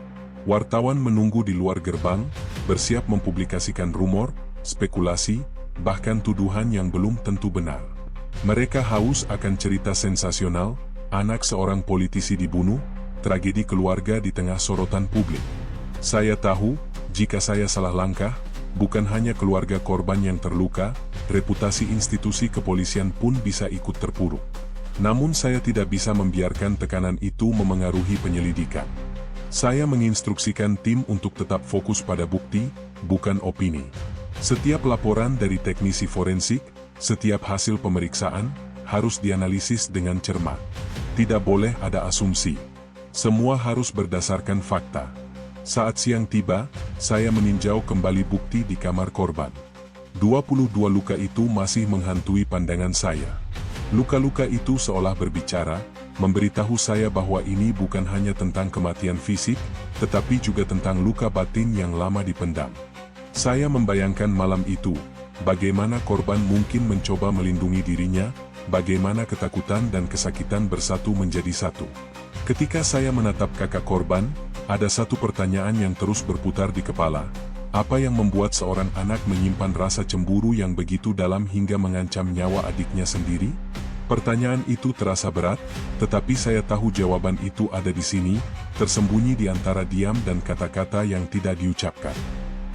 Wartawan menunggu di luar gerbang, bersiap mempublikasikan rumor, spekulasi, bahkan tuduhan yang belum tentu benar. Mereka haus akan cerita sensasional, anak seorang politisi dibunuh, tragedi keluarga di tengah sorotan publik. Saya tahu, jika saya salah langkah, bukan hanya keluarga korban yang terluka, reputasi institusi kepolisian pun bisa ikut terpuruk. Namun saya tidak bisa membiarkan tekanan itu memengaruhi penyelidikan. Saya menginstruksikan tim untuk tetap fokus pada bukti, bukan opini. Setiap laporan dari teknisi forensik, setiap hasil pemeriksaan, harus dianalisis dengan cermat. Tidak boleh ada asumsi. Semua harus berdasarkan fakta. Saat siang tiba, saya meninjau kembali bukti di kamar korban. 22 luka itu masih menghantui pandangan saya. Luka-luka itu seolah berbicara, memberitahu saya bahwa ini bukan hanya tentang kematian fisik, tetapi juga tentang luka batin yang lama dipendam. Saya membayangkan malam itu, bagaimana korban mungkin mencoba melindungi dirinya, bagaimana ketakutan dan kesakitan bersatu menjadi satu. Ketika saya menatap kakak korban, ada satu pertanyaan yang terus berputar di kepala. Apa yang membuat seorang anak menyimpan rasa cemburu yang begitu dalam hingga mengancam nyawa adiknya sendiri? Pertanyaan itu terasa berat, tetapi saya tahu jawaban itu ada di sini, tersembunyi di antara diam dan kata-kata yang tidak diucapkan.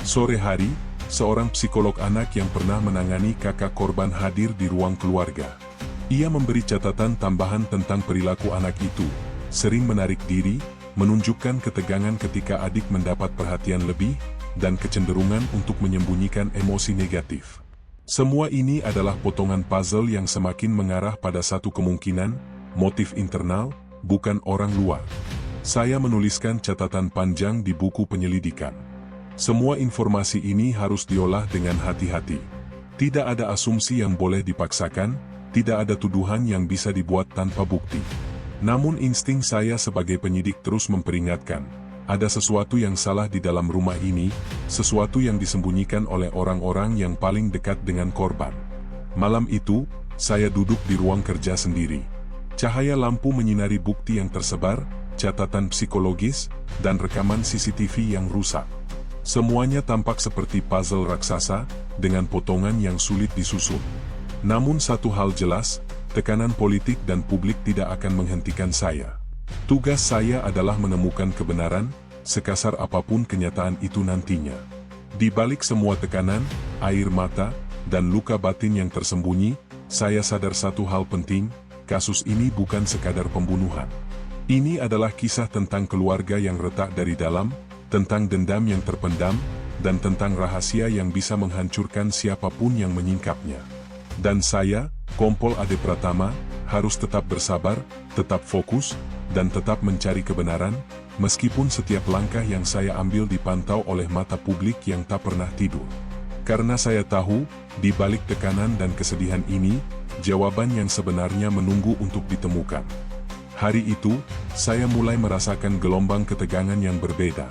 Sore hari, seorang psikolog anak yang pernah menangani kakak korban hadir di ruang keluarga. Ia memberi catatan tambahan tentang perilaku anak itu, sering menarik diri, menunjukkan ketegangan ketika adik mendapat perhatian lebih, dan kecenderungan untuk menyembunyikan emosi negatif. Semua ini adalah potongan puzzle yang semakin mengarah pada satu kemungkinan, motif internal, bukan orang luar. Saya menuliskan catatan panjang di buku penyelidikan. Semua informasi ini harus diolah dengan hati-hati. Tidak ada asumsi yang boleh dipaksakan, tidak ada tuduhan yang bisa dibuat tanpa bukti. Namun insting saya sebagai penyidik terus memperingatkan, ada sesuatu yang salah di dalam rumah ini, sesuatu yang disembunyikan oleh orang-orang yang paling dekat dengan korban. Malam itu, saya duduk di ruang kerja sendiri. Cahaya lampu menyinari bukti yang tersebar, catatan psikologis, dan rekaman CCTV yang rusak. Semuanya tampak seperti puzzle raksasa, dengan potongan yang sulit disusun. Namun satu hal jelas, tekanan politik dan publik tidak akan menghentikan saya. Tugas saya adalah menemukan kebenaran, sekasar apapun kenyataan itu nantinya. Di balik semua tekanan, air mata, dan luka batin yang tersembunyi, saya sadar satu hal penting, kasus ini bukan sekadar pembunuhan. Ini adalah kisah tentang keluarga yang retak dari dalam, tentang dendam yang terpendam, dan tentang rahasia yang bisa menghancurkan siapapun yang menyingkapnya. Dan saya, Kompol Ade Pratama, harus tetap bersabar, tetap fokus, dan tetap mencari kebenaran, meskipun setiap langkah yang saya ambil dipantau oleh mata publik yang tak pernah tidur. Karena saya tahu, di balik tekanan dan kesedihan ini, jawaban yang sebenarnya menunggu untuk ditemukan. Hari itu, saya mulai merasakan gelombang ketegangan yang berbeda.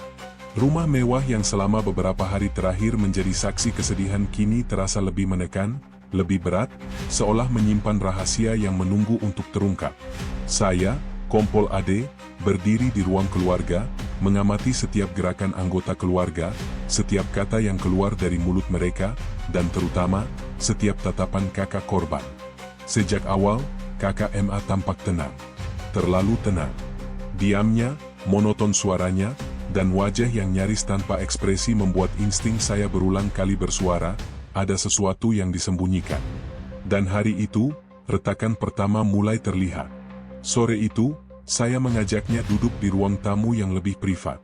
Rumah mewah yang selama beberapa hari terakhir menjadi saksi kesedihan kini terasa lebih menekan, lebih berat, seolah menyimpan rahasia yang menunggu untuk terungkap. Saya, Kompol Ade, berdiri di ruang keluarga, mengamati setiap gerakan anggota keluarga, setiap kata yang keluar dari mulut mereka, dan terutama, setiap tatapan kakak korban. Sejak awal, kakak MA tampak tenang. Terlalu tenang. Diamnya, monoton suaranya, dan wajah yang nyaris tanpa ekspresi membuat insting saya berulang kali bersuara, ada sesuatu yang disembunyikan. Dan hari itu, retakan pertama mulai terlihat. Sore itu, saya mengajaknya duduk di ruang tamu yang lebih privat.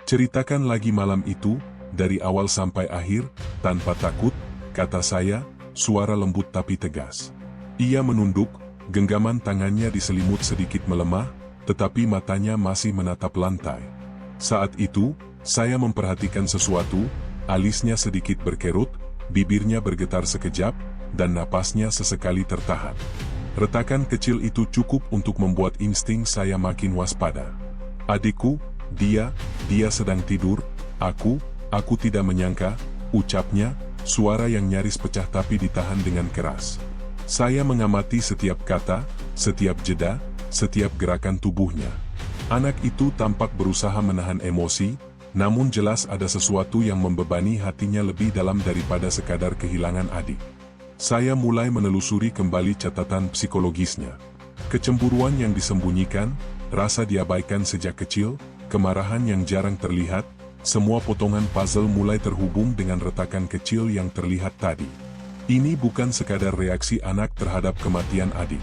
Ceritakan lagi malam itu, dari awal sampai akhir, tanpa takut, kata saya, suara lembut tapi tegas. Ia menunduk, genggaman tangannya diselimut sedikit melemah, tetapi matanya masih menatap lantai. Saat itu, saya memperhatikan sesuatu, alisnya sedikit berkerut, bibirnya bergetar sekejap, dan napasnya sesekali tertahan. Retakan kecil itu cukup untuk membuat insting saya makin waspada. Adikku, dia sedang tidur, aku tidak menyangka, ucapnya, suara yang nyaris pecah tapi ditahan dengan keras. Saya mengamati setiap kata, setiap jeda, setiap gerakan tubuhnya. Anak itu tampak berusaha menahan emosi, namun jelas ada sesuatu yang membebani hatinya lebih dalam daripada sekadar kehilangan adik. Saya mulai menelusuri kembali catatan psikologisnya. Kecemburuan yang disembunyikan, rasa diabaikan sejak kecil, kemarahan yang jarang terlihat, semua potongan puzzle mulai terhubung dengan retakan kecil yang terlihat tadi. Ini bukan sekadar reaksi anak terhadap kematian adik.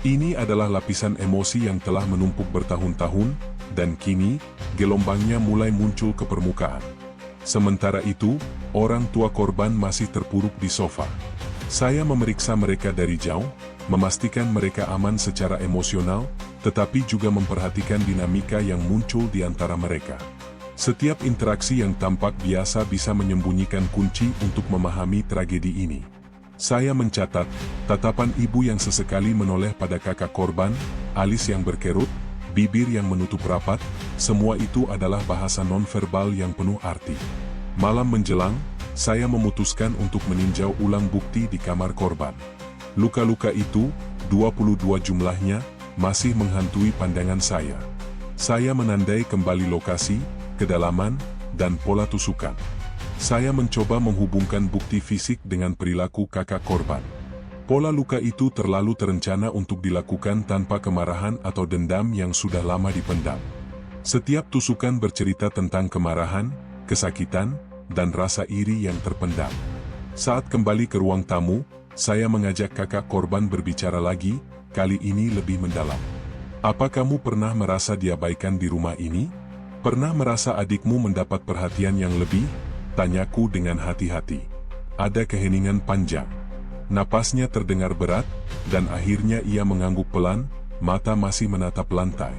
Ini adalah lapisan emosi yang telah menumpuk bertahun-tahun, dan kini, gelombangnya mulai muncul ke permukaan. Sementara itu, orang tua korban masih terpuruk di sofa. Saya memeriksa mereka dari jauh, memastikan mereka aman secara emosional, tetapi juga memperhatikan dinamika yang muncul di antara mereka. Setiap interaksi yang tampak biasa bisa menyembunyikan kunci untuk memahami tragedi ini. Saya mencatat, tatapan ibu yang sesekali menoleh pada kakak korban, alis yang berkerut, bibir yang menutup rapat, semua itu adalah bahasa nonverbal yang penuh arti. Malam menjelang, saya memutuskan untuk meninjau ulang bukti di kamar korban. Luka-luka itu, 22 jumlahnya, masih menghantui pandangan saya. Saya menandai kembali lokasi, kedalaman, dan pola tusukan. Saya mencoba menghubungkan bukti fisik dengan perilaku kakak korban. Pola luka itu terlalu terencana untuk dilakukan tanpa kemarahan atau dendam yang sudah lama dipendam. Setiap tusukan bercerita tentang kemarahan, kesakitan, dan rasa iri yang terpendam. Saat kembali ke ruang tamu, saya mengajak kakak korban berbicara lagi, kali ini lebih mendalam. Apa kamu pernah merasa diabaikan di rumah ini? Pernah merasa adikmu mendapat perhatian yang lebih? Tanyaku dengan hati-hati. Ada keheningan panjang. Napasnya terdengar berat, dan akhirnya ia mengangguk pelan, mata masih menatap lantai.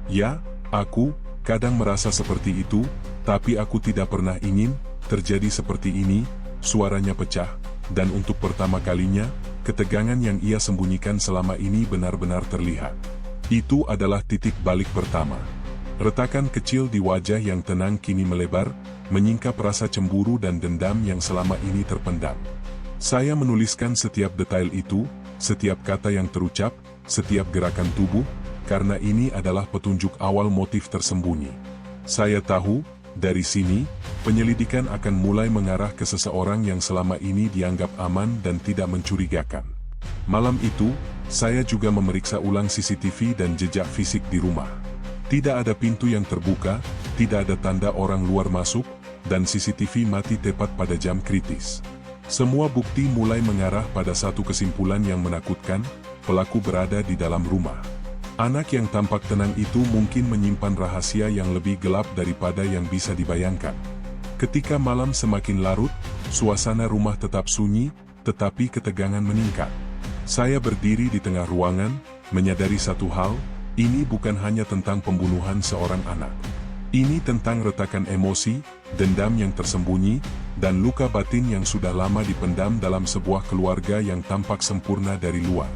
Ya, aku kadang merasa seperti itu, tapi aku tidak pernah ingin terjadi seperti ini. Suaranya pecah, dan untuk pertama kalinya, ketegangan yang ia sembunyikan selama ini benar-benar terlihat. Itu adalah titik balik pertama. Retakan kecil di wajah yang tenang kini melebar, menyingkap rasa cemburu dan dendam yang selama ini terpendam. Saya menuliskan setiap detail itu, setiap kata yang terucap, setiap gerakan tubuh, karena ini adalah petunjuk awal motif tersembunyi. Saya tahu, dari sini, penyelidikan akan mulai mengarah ke seseorang yang selama ini dianggap aman dan tidak mencurigakan. Malam itu, saya juga memeriksa ulang CCTV dan jejak fisik di rumah. Tidak ada pintu yang terbuka, tidak ada tanda orang luar masuk, dan CCTV mati tepat pada jam kritis. Semua bukti mulai mengarah pada satu kesimpulan yang menakutkan, pelaku berada di dalam rumah. Anak yang tampak tenang itu mungkin menyimpan rahasia yang lebih gelap daripada yang bisa dibayangkan. Ketika malam semakin larut, suasana rumah tetap sunyi, tetapi ketegangan meningkat. Saya berdiri di tengah ruangan, menyadari satu hal, ini bukan hanya tentang pembunuhan seorang anak. Ini tentang retakan emosi, dendam yang tersembunyi, dan luka batin yang sudah lama dipendam dalam sebuah keluarga yang tampak sempurna dari luar.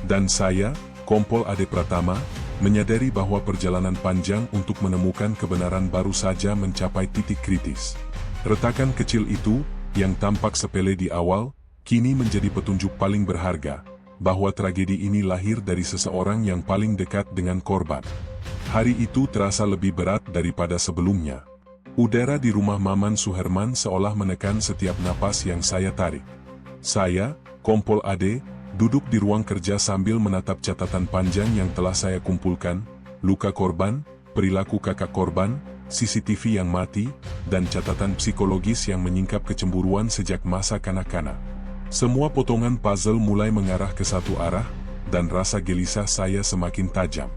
Dan saya, Kompol Ade Pratama, menyadari bahwa perjalanan panjang untuk menemukan kebenaran baru saja mencapai titik kritis. Retakan kecil itu, yang tampak sepele di awal, kini menjadi petunjuk paling berharga, bahwa tragedi ini lahir dari seseorang yang paling dekat dengan korban. Hari itu terasa lebih berat daripada sebelumnya. Udara di rumah Maman Suherman seolah menekan setiap napas yang saya tarik. Saya, Kompol Ade, duduk di ruang kerja sambil menatap catatan panjang yang telah saya kumpulkan, luka korban, perilaku kakak korban, CCTV yang mati, dan catatan psikologis yang menyingkap kecemburuan sejak masa kanak-kanak. Semua potongan puzzle mulai mengarah ke satu arah, dan rasa gelisah saya semakin tajam.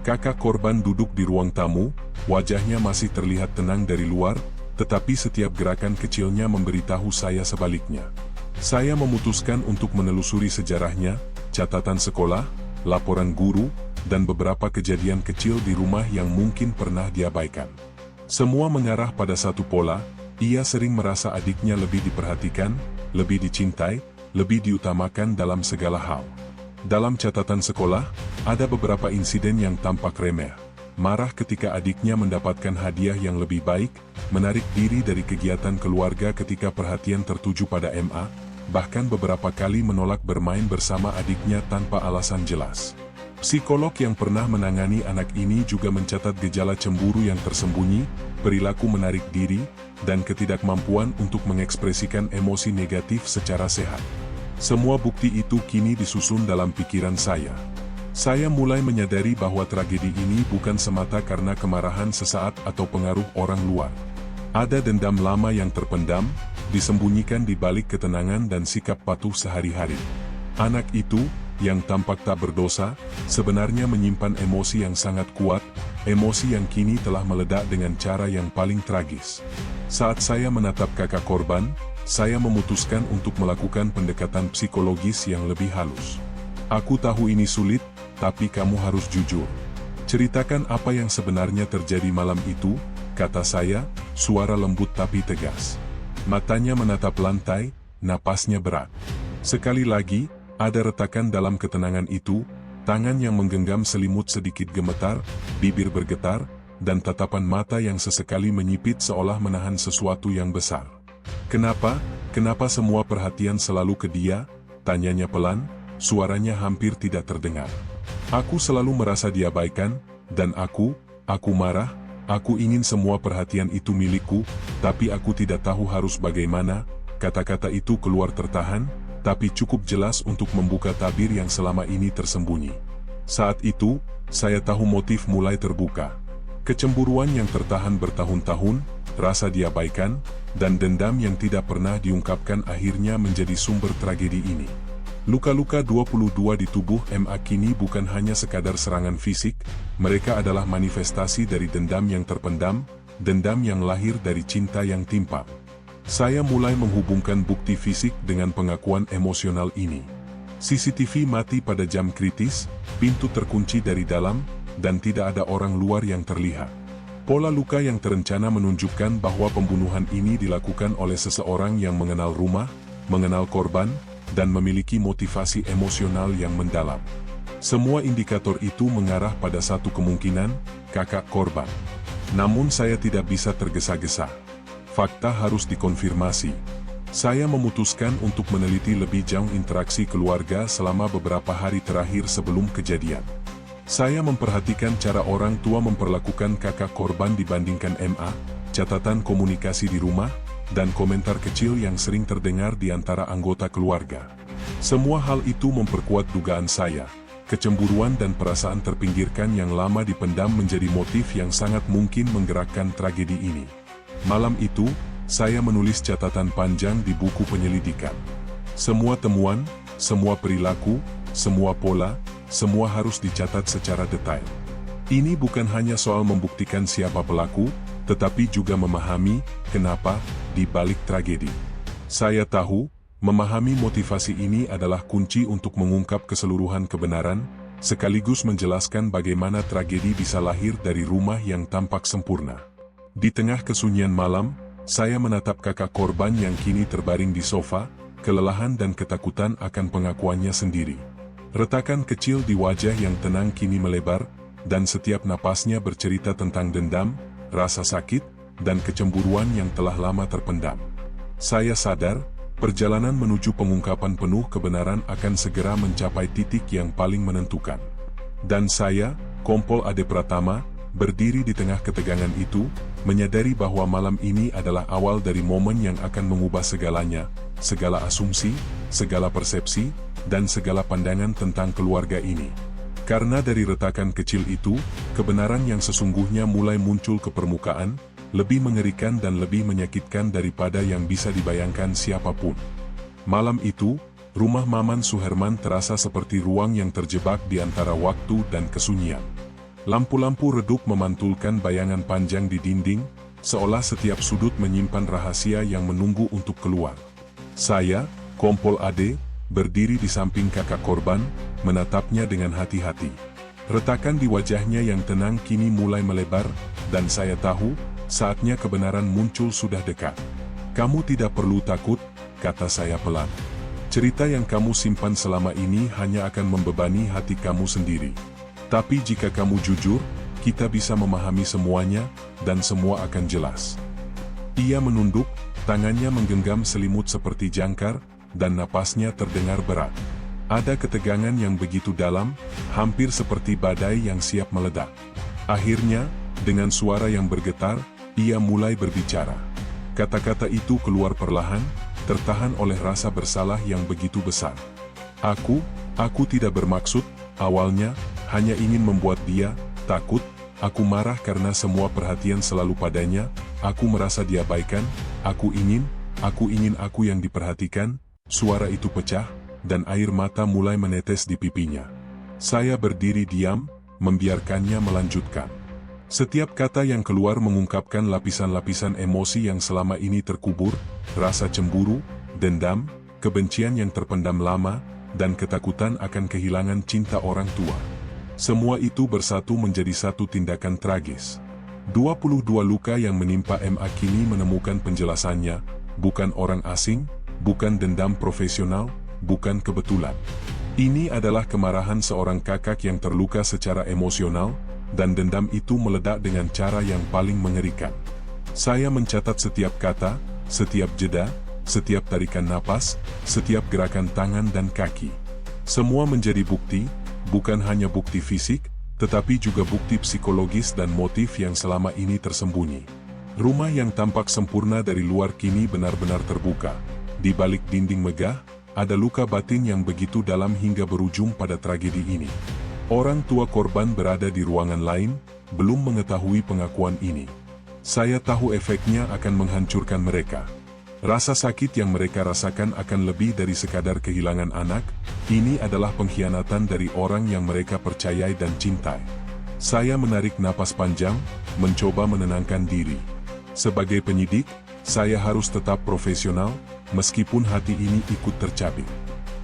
Kakak korban duduk di ruang tamu, wajahnya masih terlihat tenang dari luar, tetapi setiap gerakan kecilnya memberitahu saya sebaliknya. Saya memutuskan untuk menelusuri sejarahnya, catatan sekolah, laporan guru, dan beberapa kejadian kecil di rumah yang mungkin pernah diabaikan. Semua mengarah pada satu pola, ia sering merasa adiknya lebih diperhatikan, lebih dicintai, lebih diutamakan dalam segala hal. Dalam catatan sekolah, ada beberapa insiden yang tampak remeh. Marah ketika adiknya mendapatkan hadiah yang lebih baik, menarik diri dari kegiatan keluarga ketika perhatian tertuju pada MA, bahkan beberapa kali menolak bermain bersama adiknya tanpa alasan jelas. Psikolog yang pernah menangani anak ini juga mencatat gejala cemburu yang tersembunyi, perilaku menarik diri, dan ketidakmampuan untuk mengekspresikan emosi negatif secara sehat. Semua bukti itu kini disusun dalam pikiran saya. Saya mulai menyadari bahwa tragedi ini bukan semata karena kemarahan sesaat atau pengaruh orang luar. Ada dendam lama yang terpendam, disembunyikan di balik ketenangan dan sikap patuh sehari-hari. Anak itu, yang tampak tak berdosa, sebenarnya menyimpan emosi yang sangat kuat, emosi yang kini telah meledak dengan cara yang paling tragis. Saat saya menatap kakak korban, saya memutuskan untuk melakukan pendekatan psikologis yang lebih halus. Aku tahu ini sulit, tapi kamu harus jujur. Ceritakan apa yang sebenarnya terjadi malam itu, kata saya, suara lembut tapi tegas. Matanya menatap lantai, napasnya berat. Sekali lagi, ada retakan dalam ketenangan itu, tangan yang menggenggam selimut sedikit gemetar, bibir bergetar, dan tatapan mata yang sesekali menyipit seolah menahan sesuatu yang besar. Kenapa? Kenapa semua perhatian selalu ke dia? Tanyanya pelan, suaranya hampir tidak terdengar. Aku selalu merasa diabaikan, dan aku marah, aku ingin semua perhatian itu milikku, tapi aku tidak tahu harus bagaimana. Kata-kata itu keluar tertahan, tapi cukup jelas untuk membuka tabir yang selama ini tersembunyi. Saat itu, saya tahu motif mulai terbuka. Kecemburuan yang tertahan bertahun-tahun, rasa diabaikan, dan dendam yang tidak pernah diungkapkan akhirnya menjadi sumber tragedi ini. Luka-luka 22 di tubuh MA kini bukan hanya sekadar serangan fisik, mereka adalah manifestasi dari dendam yang terpendam, dendam yang lahir dari cinta yang timpang. Saya mulai menghubungkan bukti fisik dengan pengakuan emosional ini. CCTV mati pada jam kritis, pintu terkunci dari dalam, dan tidak ada orang luar yang terlihat. Pola luka yang terencana menunjukkan bahwa pembunuhan ini dilakukan oleh seseorang yang mengenal rumah, mengenal korban, dan memiliki motivasi emosional yang mendalam. Semua indikator itu mengarah pada satu kemungkinan, kakak korban. Namun saya tidak bisa tergesa-gesa. Fakta harus dikonfirmasi. Saya memutuskan untuk meneliti lebih jauh interaksi keluarga selama beberapa hari terakhir sebelum kejadian. Saya memperhatikan cara orang tua memperlakukan kakak korban dibandingkan MA, catatan komunikasi di rumah, dan komentar kecil yang sering terdengar di antara anggota keluarga. Semua hal itu memperkuat dugaan saya. Kecemburuan dan perasaan terpinggirkan yang lama dipendam menjadi motif yang sangat mungkin menggerakkan tragedi ini. Malam itu, saya menulis catatan panjang di buku penyelidikan. Semua temuan, semua perilaku, semua pola, semua harus dicatat secara detail. Ini bukan hanya soal membuktikan siapa pelaku, tetapi juga memahami kenapa di balik tragedi. Saya tahu, memahami motivasi ini adalah kunci untuk mengungkap keseluruhan kebenaran, sekaligus menjelaskan bagaimana tragedi bisa lahir dari rumah yang tampak sempurna. Di tengah kesunyian malam, saya menatap kakak korban yang kini terbaring di sofa, kelelahan dan ketakutan akan pengakuannya sendiri. Retakan kecil di wajah yang tenang kini melebar, dan setiap napasnya bercerita tentang dendam, rasa sakit, dan kecemburuan yang telah lama terpendam. Saya sadar, perjalanan menuju pengungkapan penuh kebenaran akan segera mencapai titik yang paling menentukan. Dan saya, Kompol Ade Pratama, berdiri di tengah ketegangan itu, menyadari bahwa malam ini adalah awal dari momen yang akan mengubah segalanya, segala asumsi, segala persepsi, dan segala pandangan tentang keluarga ini. Karena dari retakan kecil itu, kebenaran yang sesungguhnya mulai muncul ke permukaan, lebih mengerikan dan lebih menyakitkan daripada yang bisa dibayangkan siapapun. Malam itu, rumah Maman Suherman terasa seperti ruang yang terjebak di antara waktu dan kesunyian. Lampu-lampu redup memantulkan bayangan panjang di dinding, seolah setiap sudut menyimpan rahasia yang menunggu untuk keluar. Saya, Kompol Ade, berdiri di samping kakak korban, menatapnya dengan hati-hati. Retakan di wajahnya yang tenang kini mulai melebar, dan saya tahu, saatnya kebenaran muncul sudah dekat. Kamu tidak perlu takut, kata saya pelan. Cerita yang kamu simpan selama ini hanya akan membebani hati kamu sendiri. Tapi jika kamu jujur, kita bisa memahami semuanya, dan semua akan jelas. Ia menunduk, tangannya menggenggam selimut seperti jangkar, dan napasnya terdengar berat. Ada ketegangan yang begitu dalam, hampir seperti badai yang siap meledak. Akhirnya, dengan suara yang bergetar, ia mulai berbicara. Kata-kata itu keluar perlahan, tertahan oleh rasa bersalah yang begitu besar. Aku tidak bermaksud, awalnya, hanya ingin membuat dia takut. Aku marah karena semua perhatian selalu padanya, aku merasa diabaikan, aku ingin aku yang diperhatikan. Suara itu pecah, dan air mata mulai menetes di pipinya. Saya berdiri diam, membiarkannya melanjutkan. Setiap kata yang keluar mengungkapkan lapisan-lapisan emosi yang selama ini terkubur, rasa cemburu, dendam, kebencian yang terpendam lama, dan ketakutan akan kehilangan cinta orang tua. Semua itu bersatu menjadi satu tindakan tragis. 22 luka yang menimpa MA kini menemukan penjelasannya, bukan orang asing, bukan dendam profesional, bukan kebetulan. Ini adalah kemarahan seorang kakak yang terluka secara emosional, dan dendam itu meledak dengan cara yang paling mengerikan. Saya mencatat setiap kata, setiap jeda, setiap tarikan napas, setiap gerakan tangan dan kaki. Semua menjadi bukti, bukan hanya bukti fisik, tetapi juga bukti psikologis dan motif yang selama ini tersembunyi. Rumah yang tampak sempurna dari luar kini benar-benar terbuka. Di balik dinding megah, ada luka batin yang begitu dalam hingga berujung pada tragedi ini. Orang tua korban berada di ruangan lain, belum mengetahui pengakuan ini. Saya tahu efeknya akan menghancurkan mereka. Rasa sakit yang mereka rasakan akan lebih dari sekadar kehilangan anak. Ini adalah pengkhianatan dari orang yang mereka percayai dan cintai. Saya menarik napas panjang, mencoba menenangkan diri. Sebagai penyidik, saya harus tetap profesional, meskipun hati ini ikut tercabik.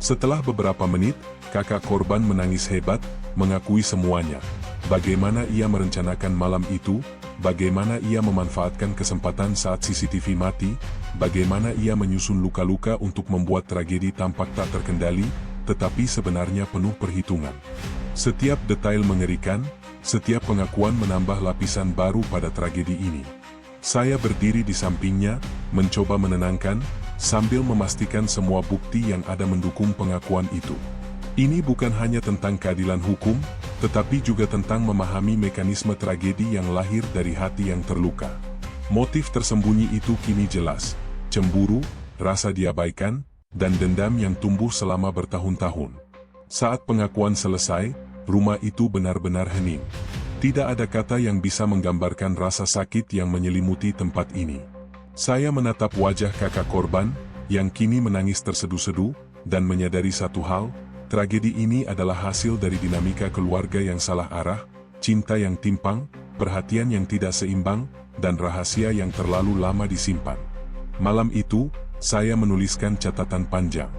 Setelah beberapa menit, kakak korban menangis hebat, mengakui semuanya. Bagaimana ia merencanakan malam itu, bagaimana ia memanfaatkan kesempatan saat CCTV mati, bagaimana ia menyusun luka-luka untuk membuat tragedi tampak tak terkendali, tetapi sebenarnya penuh perhitungan. Setiap detail mengerikan, setiap pengakuan menambah lapisan baru pada tragedi ini. Saya berdiri di sampingnya, mencoba menenangkan, sambil memastikan semua bukti yang ada mendukung pengakuan itu. Ini bukan hanya tentang keadilan hukum, tetapi juga tentang memahami mekanisme tragedi yang lahir dari hati yang terluka. Motif tersembunyi itu kini jelas: cemburu, rasa diabaikan, dan dendam yang tumbuh selama bertahun-tahun. Saat pengakuan selesai, rumah itu benar-benar hening. Tidak ada kata yang bisa menggambarkan rasa sakit yang menyelimuti tempat ini. Saya menatap wajah kakak korban, yang kini menangis terseduh-seduh, dan menyadari satu hal: tragedi ini adalah hasil dari dinamika keluarga yang salah arah, cinta yang timpang, perhatian yang tidak seimbang, dan rahasia yang terlalu lama disimpan. Malam itu, saya menuliskan catatan panjang.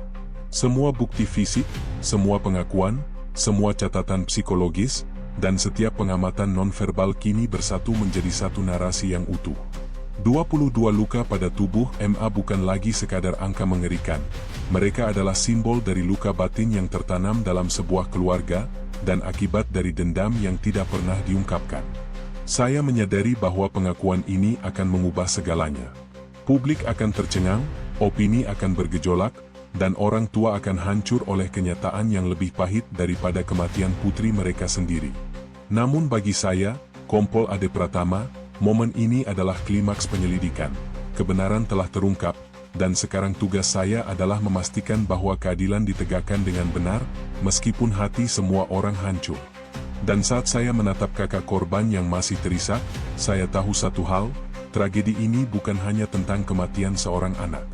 Semua bukti fisik, semua pengakuan, semua catatan psikologis, dan setiap pengamatan nonverbal kini bersatu menjadi satu narasi yang utuh. 22 luka pada tubuh MA bukan lagi sekadar angka mengerikan. Mereka adalah simbol dari luka batin yang tertanam dalam sebuah keluarga, dan akibat dari dendam yang tidak pernah diungkapkan. Saya menyadari bahwa pengakuan ini akan mengubah segalanya. Publik akan tercengang, opini akan bergejolak, dan orang tua akan hancur oleh kenyataan yang lebih pahit daripada kematian putri mereka sendiri. Namun bagi saya, Kompol Ade Pratama, momen ini adalah klimaks penyelidikan. Kebenaran telah terungkap, dan sekarang tugas saya adalah memastikan bahwa keadilan ditegakkan dengan benar, meskipun hati semua orang hancur. Dan saat saya menatap kakak korban yang masih terisak, saya tahu satu hal: tragedi ini bukan hanya tentang kematian seorang anak.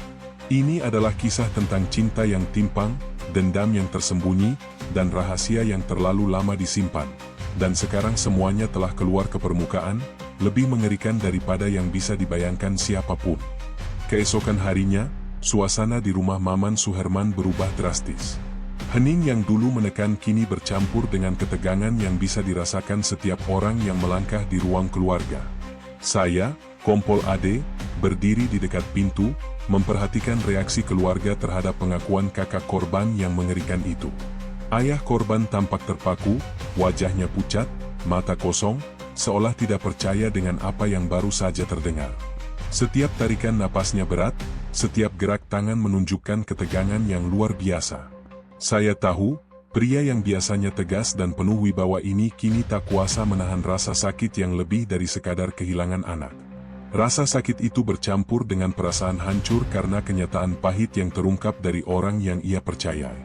Ini adalah kisah tentang cinta yang timpang, dendam yang tersembunyi, dan rahasia yang terlalu lama disimpan. Dan sekarang semuanya telah keluar ke permukaan, lebih mengerikan daripada yang bisa dibayangkan siapapun. Keesokan harinya, suasana di rumah Maman Suherman berubah drastis. Hening yang dulu menekan kini bercampur dengan ketegangan yang bisa dirasakan setiap orang yang melangkah di ruang keluarga. Saya, Kompol Ade, berdiri di dekat pintu, memperhatikan reaksi keluarga terhadap pengakuan kakak korban yang mengerikan itu. Ayah korban tampak terpaku, wajahnya pucat, mata kosong, seolah tidak percaya dengan apa yang baru saja terdengar. Setiap tarikan napasnya berat, setiap gerak tangan menunjukkan ketegangan yang luar biasa. Saya tahu, pria yang biasanya tegas dan penuh wibawa ini kini tak kuasa menahan rasa sakit yang lebih dari sekadar kehilangan anak. Rasa sakit itu bercampur dengan perasaan hancur karena kenyataan pahit yang terungkap dari orang yang ia percayai.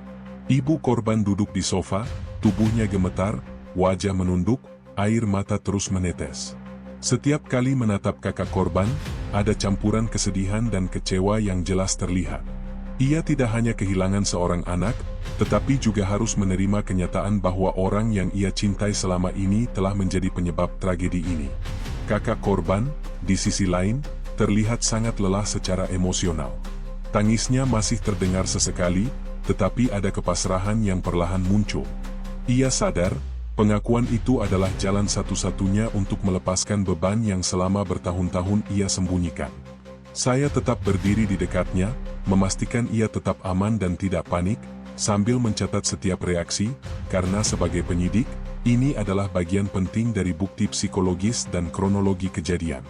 Ibu korban duduk di sofa, tubuhnya gemetar, wajah menunduk, air mata terus menetes. Setiap kali menatap kakak korban, ada campuran kesedihan dan kecewa yang jelas terlihat. Ia tidak hanya kehilangan seorang anak, tetapi juga harus menerima kenyataan bahwa orang yang ia cintai selama ini telah menjadi penyebab tragedi ini. Kakak korban, di sisi lain, terlihat sangat lelah secara emosional. Tangisnya masih terdengar sesekali, tetapi ada kepasrahan yang perlahan muncul. Ia sadar, pengakuan itu adalah jalan satu-satunya untuk melepaskan beban yang selama bertahun-tahun ia sembunyikan. Saya tetap berdiri di dekatnya, memastikan ia tetap aman dan tidak panik, sambil mencatat setiap reaksi, karena sebagai penyidik, ini adalah bagian penting dari bukti psikologis dan kronologi kejadian.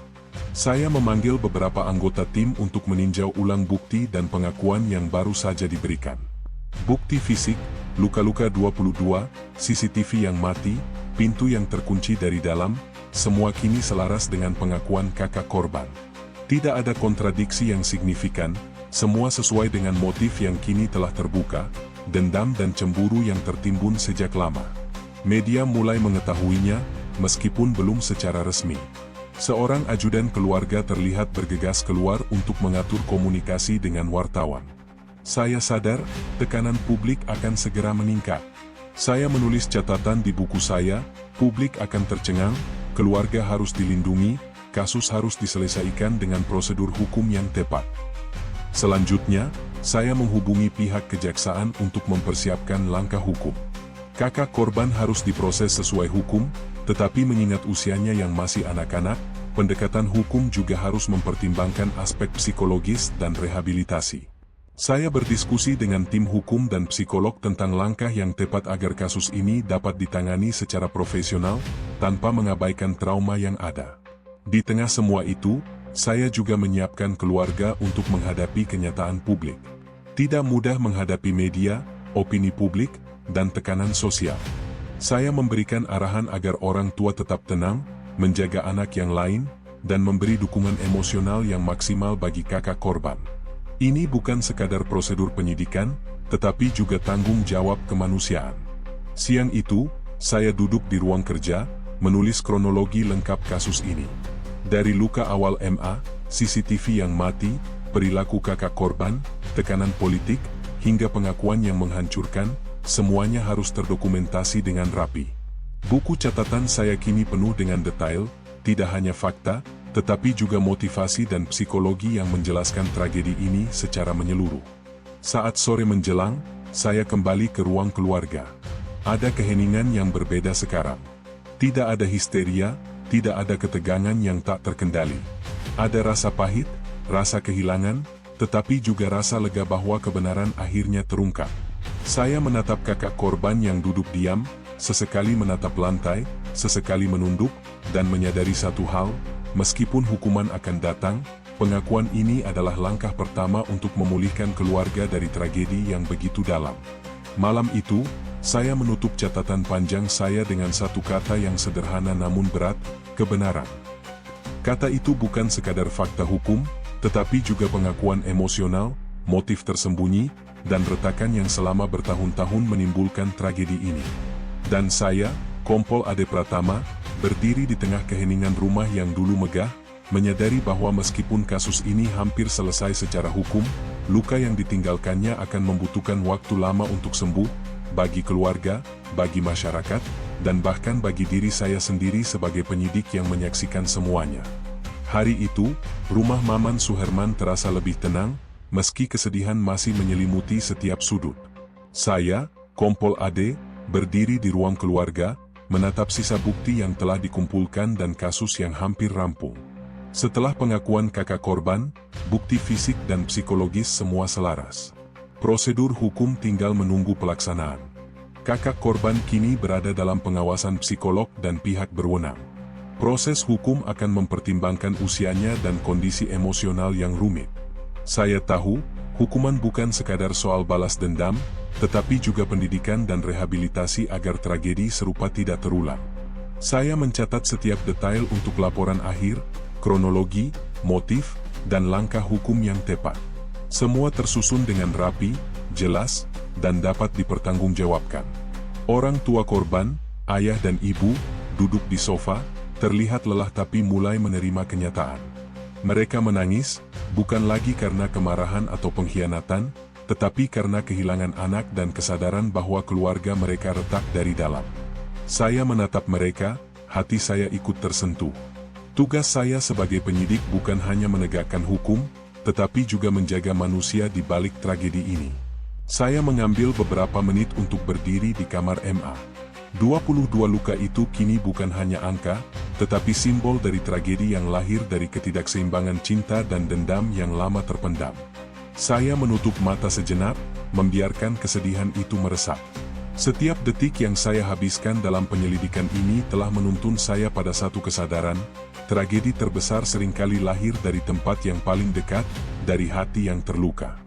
Saya memanggil beberapa anggota tim untuk meninjau ulang bukti dan pengakuan yang baru saja diberikan. Bukti fisik, luka-luka 22, CCTV yang mati, pintu yang terkunci dari dalam, semua kini selaras dengan pengakuan kakak korban. Tidak ada kontradiksi yang signifikan, semua sesuai dengan motif yang kini telah terbuka, dendam dan cemburu yang tertimbun sejak lama. Media mulai mengetahuinya, meskipun belum secara resmi. Seorang ajudan keluarga terlihat bergegas keluar untuk mengatur komunikasi dengan wartawan. Saya sadar, tekanan publik akan segera meningkat. Saya menulis catatan di buku saya, publik akan tercengang, keluarga harus dilindungi, kasus harus diselesaikan dengan prosedur hukum yang tepat. Selanjutnya, saya menghubungi pihak kejaksaan untuk mempersiapkan langkah hukum. Kakak korban harus diproses sesuai hukum, tetapi mengingat usianya yang masih anak-anak, pendekatan hukum juga harus mempertimbangkan aspek psikologis dan rehabilitasi. Saya berdiskusi dengan tim hukum dan psikolog tentang langkah yang tepat agar kasus ini dapat ditangani secara profesional, tanpa mengabaikan trauma yang ada. Di tengah semua itu, saya juga menyiapkan keluarga untuk menghadapi kenyataan publik. Tidak mudah menghadapi media, opini publik, dan tekanan sosial. Saya memberikan arahan agar orang tua tetap tenang, menjaga anak yang lain, dan memberi dukungan emosional yang maksimal bagi kakak korban. Ini bukan sekadar prosedur penyidikan, tetapi juga tanggung jawab kemanusiaan. Siang itu, saya duduk di ruang kerja, menulis kronologi lengkap kasus ini. Dari luka awal MA, CCTV yang mati, perilaku kakak korban, tekanan politik, hingga pengakuan yang menghancurkan, semuanya harus terdokumentasi dengan rapi. Buku catatan saya kini penuh dengan detail, tidak hanya fakta, tetapi juga motivasi dan psikologi yang menjelaskan tragedi ini secara menyeluruh. Saat sore menjelang, saya kembali ke ruang keluarga. Ada keheningan yang berbeda sekarang. Tidak ada histeria, tidak ada ketegangan yang tak terkendali. Ada rasa pahit, rasa kehilangan, tetapi juga rasa lega bahwa kebenaran akhirnya terungkap. Saya menatap kakak korban yang duduk diam, sesekali menatap lantai, sesekali menunduk, dan menyadari satu hal, meskipun hukuman akan datang, pengakuan ini adalah langkah pertama untuk memulihkan keluarga dari tragedi yang begitu dalam. Malam itu, saya menutup catatan panjang saya dengan satu kata yang sederhana namun berat, kebenaran. Kata itu bukan sekadar fakta hukum, tetapi juga pengakuan emosional, motif tersembunyi, dan retakan yang selama bertahun-tahun menimbulkan tragedi ini. Dan saya, Kompol Ade Pratama, berdiri di tengah keheningan rumah yang dulu megah, menyadari bahwa meskipun kasus ini hampir selesai secara hukum, luka yang ditinggalkannya akan membutuhkan waktu lama untuk sembuh, bagi keluarga, bagi masyarakat, dan bahkan bagi diri saya sendiri sebagai penyidik yang menyaksikan semuanya. Hari itu, rumah Maman Suherman terasa lebih tenang, meski kesedihan masih menyelimuti setiap sudut. Saya, Kompol Ade, berdiri di ruang keluarga, menatap sisa bukti yang telah dikumpulkan dan kasus yang hampir rampung. Setelah pengakuan kakak korban, bukti fisik dan psikologis semua selaras. Prosedur hukum tinggal menunggu pelaksanaan. Kakak korban kini berada dalam pengawasan psikolog dan pihak berwenang. Proses hukum akan mempertimbangkan usianya dan kondisi emosional yang rumit. Saya tahu, hukuman bukan sekadar soal balas dendam, tetapi juga pendidikan dan rehabilitasi agar tragedi serupa tidak terulang. Saya mencatat setiap detail untuk laporan akhir, kronologi, motif, dan langkah hukum yang tepat. Semua tersusun dengan rapi, jelas, dan dapat dipertanggungjawabkan. Orang tua korban, ayah dan ibu, duduk di sofa, terlihat lelah tapi mulai menerima kenyataan. Mereka menangis, bukan lagi karena kemarahan atau pengkhianatan, tetapi karena kehilangan anak dan kesadaran bahwa keluarga mereka retak dari dalam. Saya menatap mereka, hati saya ikut tersentuh. Tugas saya sebagai penyidik bukan hanya menegakkan hukum, tetapi juga menjaga manusia di balik tragedi ini. Saya mengambil beberapa menit untuk berdiri di kamar MA. 22 luka itu kini bukan hanya angka, tetapi simbol dari tragedi yang lahir dari ketidakseimbangan cinta dan dendam yang lama terpendam. Saya menutup mata sejenak, membiarkan kesedihan itu meresap. Setiap detik yang saya habiskan dalam penyelidikan ini telah menuntun saya pada satu kesadaran, tragedi terbesar seringkali lahir dari tempat yang paling dekat, dari hati yang terluka.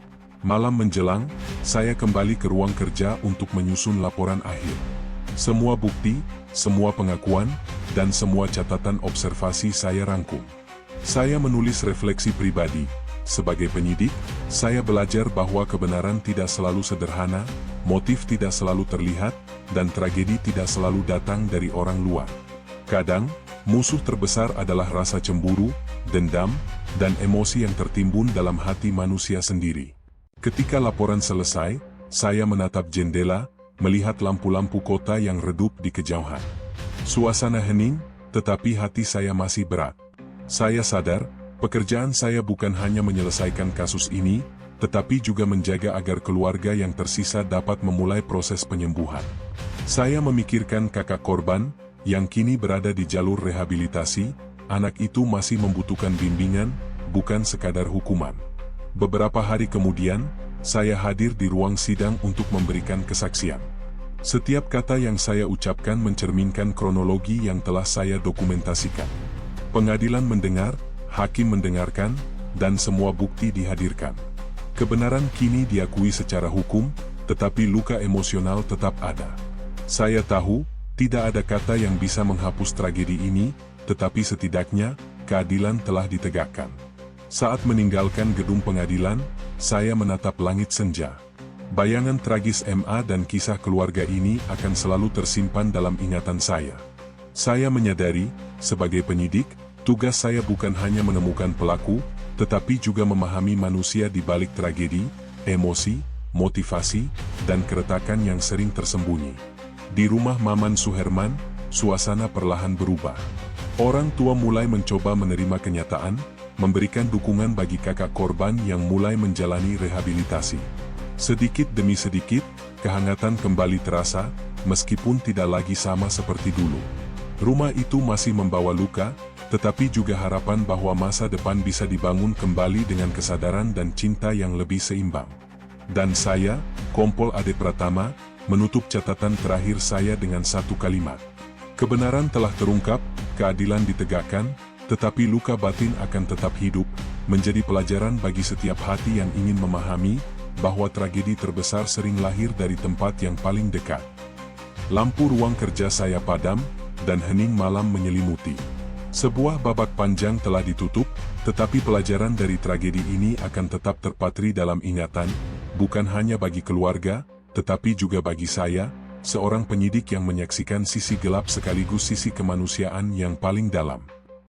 Malam menjelang, saya kembali ke ruang kerja untuk menyusun laporan akhir. Semua bukti, semua pengakuan, dan semua catatan observasi saya rangkum. Saya menulis refleksi pribadi. Sebagai penyidik, saya belajar bahwa kebenaran tidak selalu sederhana, motif tidak selalu terlihat, dan tragedi tidak selalu datang dari orang luar. Kadang, musuh terbesar adalah rasa cemburu, dendam, dan emosi yang tertimbun dalam hati manusia sendiri. Ketika laporan selesai, saya menatap jendela, melihat lampu-lampu kota yang redup di kejauhan. Suasana hening, tetapi hati saya masih berat. Saya sadar, pekerjaan saya bukan hanya menyelesaikan kasus ini, tetapi juga menjaga agar keluarga yang tersisa dapat memulai proses penyembuhan. Saya memikirkan kakak korban, yang kini berada di jalur rehabilitasi, anak itu masih membutuhkan bimbingan, bukan sekadar hukuman. Beberapa hari kemudian, saya hadir di ruang sidang untuk memberikan kesaksian. Setiap kata yang saya ucapkan mencerminkan kronologi yang telah saya dokumentasikan. Pengadilan mendengar, hakim mendengarkan, dan semua bukti dihadirkan. Kebenaran kini diakui secara hukum, tetapi luka emosional tetap ada. Saya tahu, tidak ada kata yang bisa menghapus tragedi ini, tetapi setidaknya, keadilan telah ditegakkan. Saat meninggalkan gedung pengadilan, saya menatap langit senja. Bayangan tragis MA dan kisah keluarga ini akan selalu tersimpan dalam ingatan saya. Saya menyadari, sebagai penyidik, tugas saya bukan hanya menemukan pelaku, tetapi juga memahami manusia di balik tragedi, emosi, motivasi, dan keretakan yang sering tersembunyi. Di rumah Maman Suherman, suasana perlahan berubah. Orang tua mulai mencoba menerima kenyataan, memberikan dukungan bagi kakak korban yang mulai menjalani rehabilitasi. Sedikit demi sedikit, kehangatan kembali terasa, meskipun tidak lagi sama seperti dulu. Rumah itu masih membawa luka, tetapi juga harapan bahwa masa depan bisa dibangun kembali dengan kesadaran dan cinta yang lebih seimbang. Dan saya, Kompol Ade Pratama, menutup catatan terakhir saya dengan satu kalimat. Kebenaran telah terungkap, keadilan ditegakkan, tetapi luka batin akan tetap hidup, menjadi pelajaran bagi setiap hati yang ingin memahami, bahwa tragedi terbesar sering lahir dari tempat yang paling dekat. Lampu ruang kerja saya padam, dan hening malam menyelimuti. Sebuah babak panjang telah ditutup, tetapi pelajaran dari tragedi ini akan tetap terpatri dalam ingatan, bukan hanya bagi keluarga, tetapi juga bagi saya, seorang penyidik yang menyaksikan sisi gelap sekaligus sisi kemanusiaan yang paling dalam.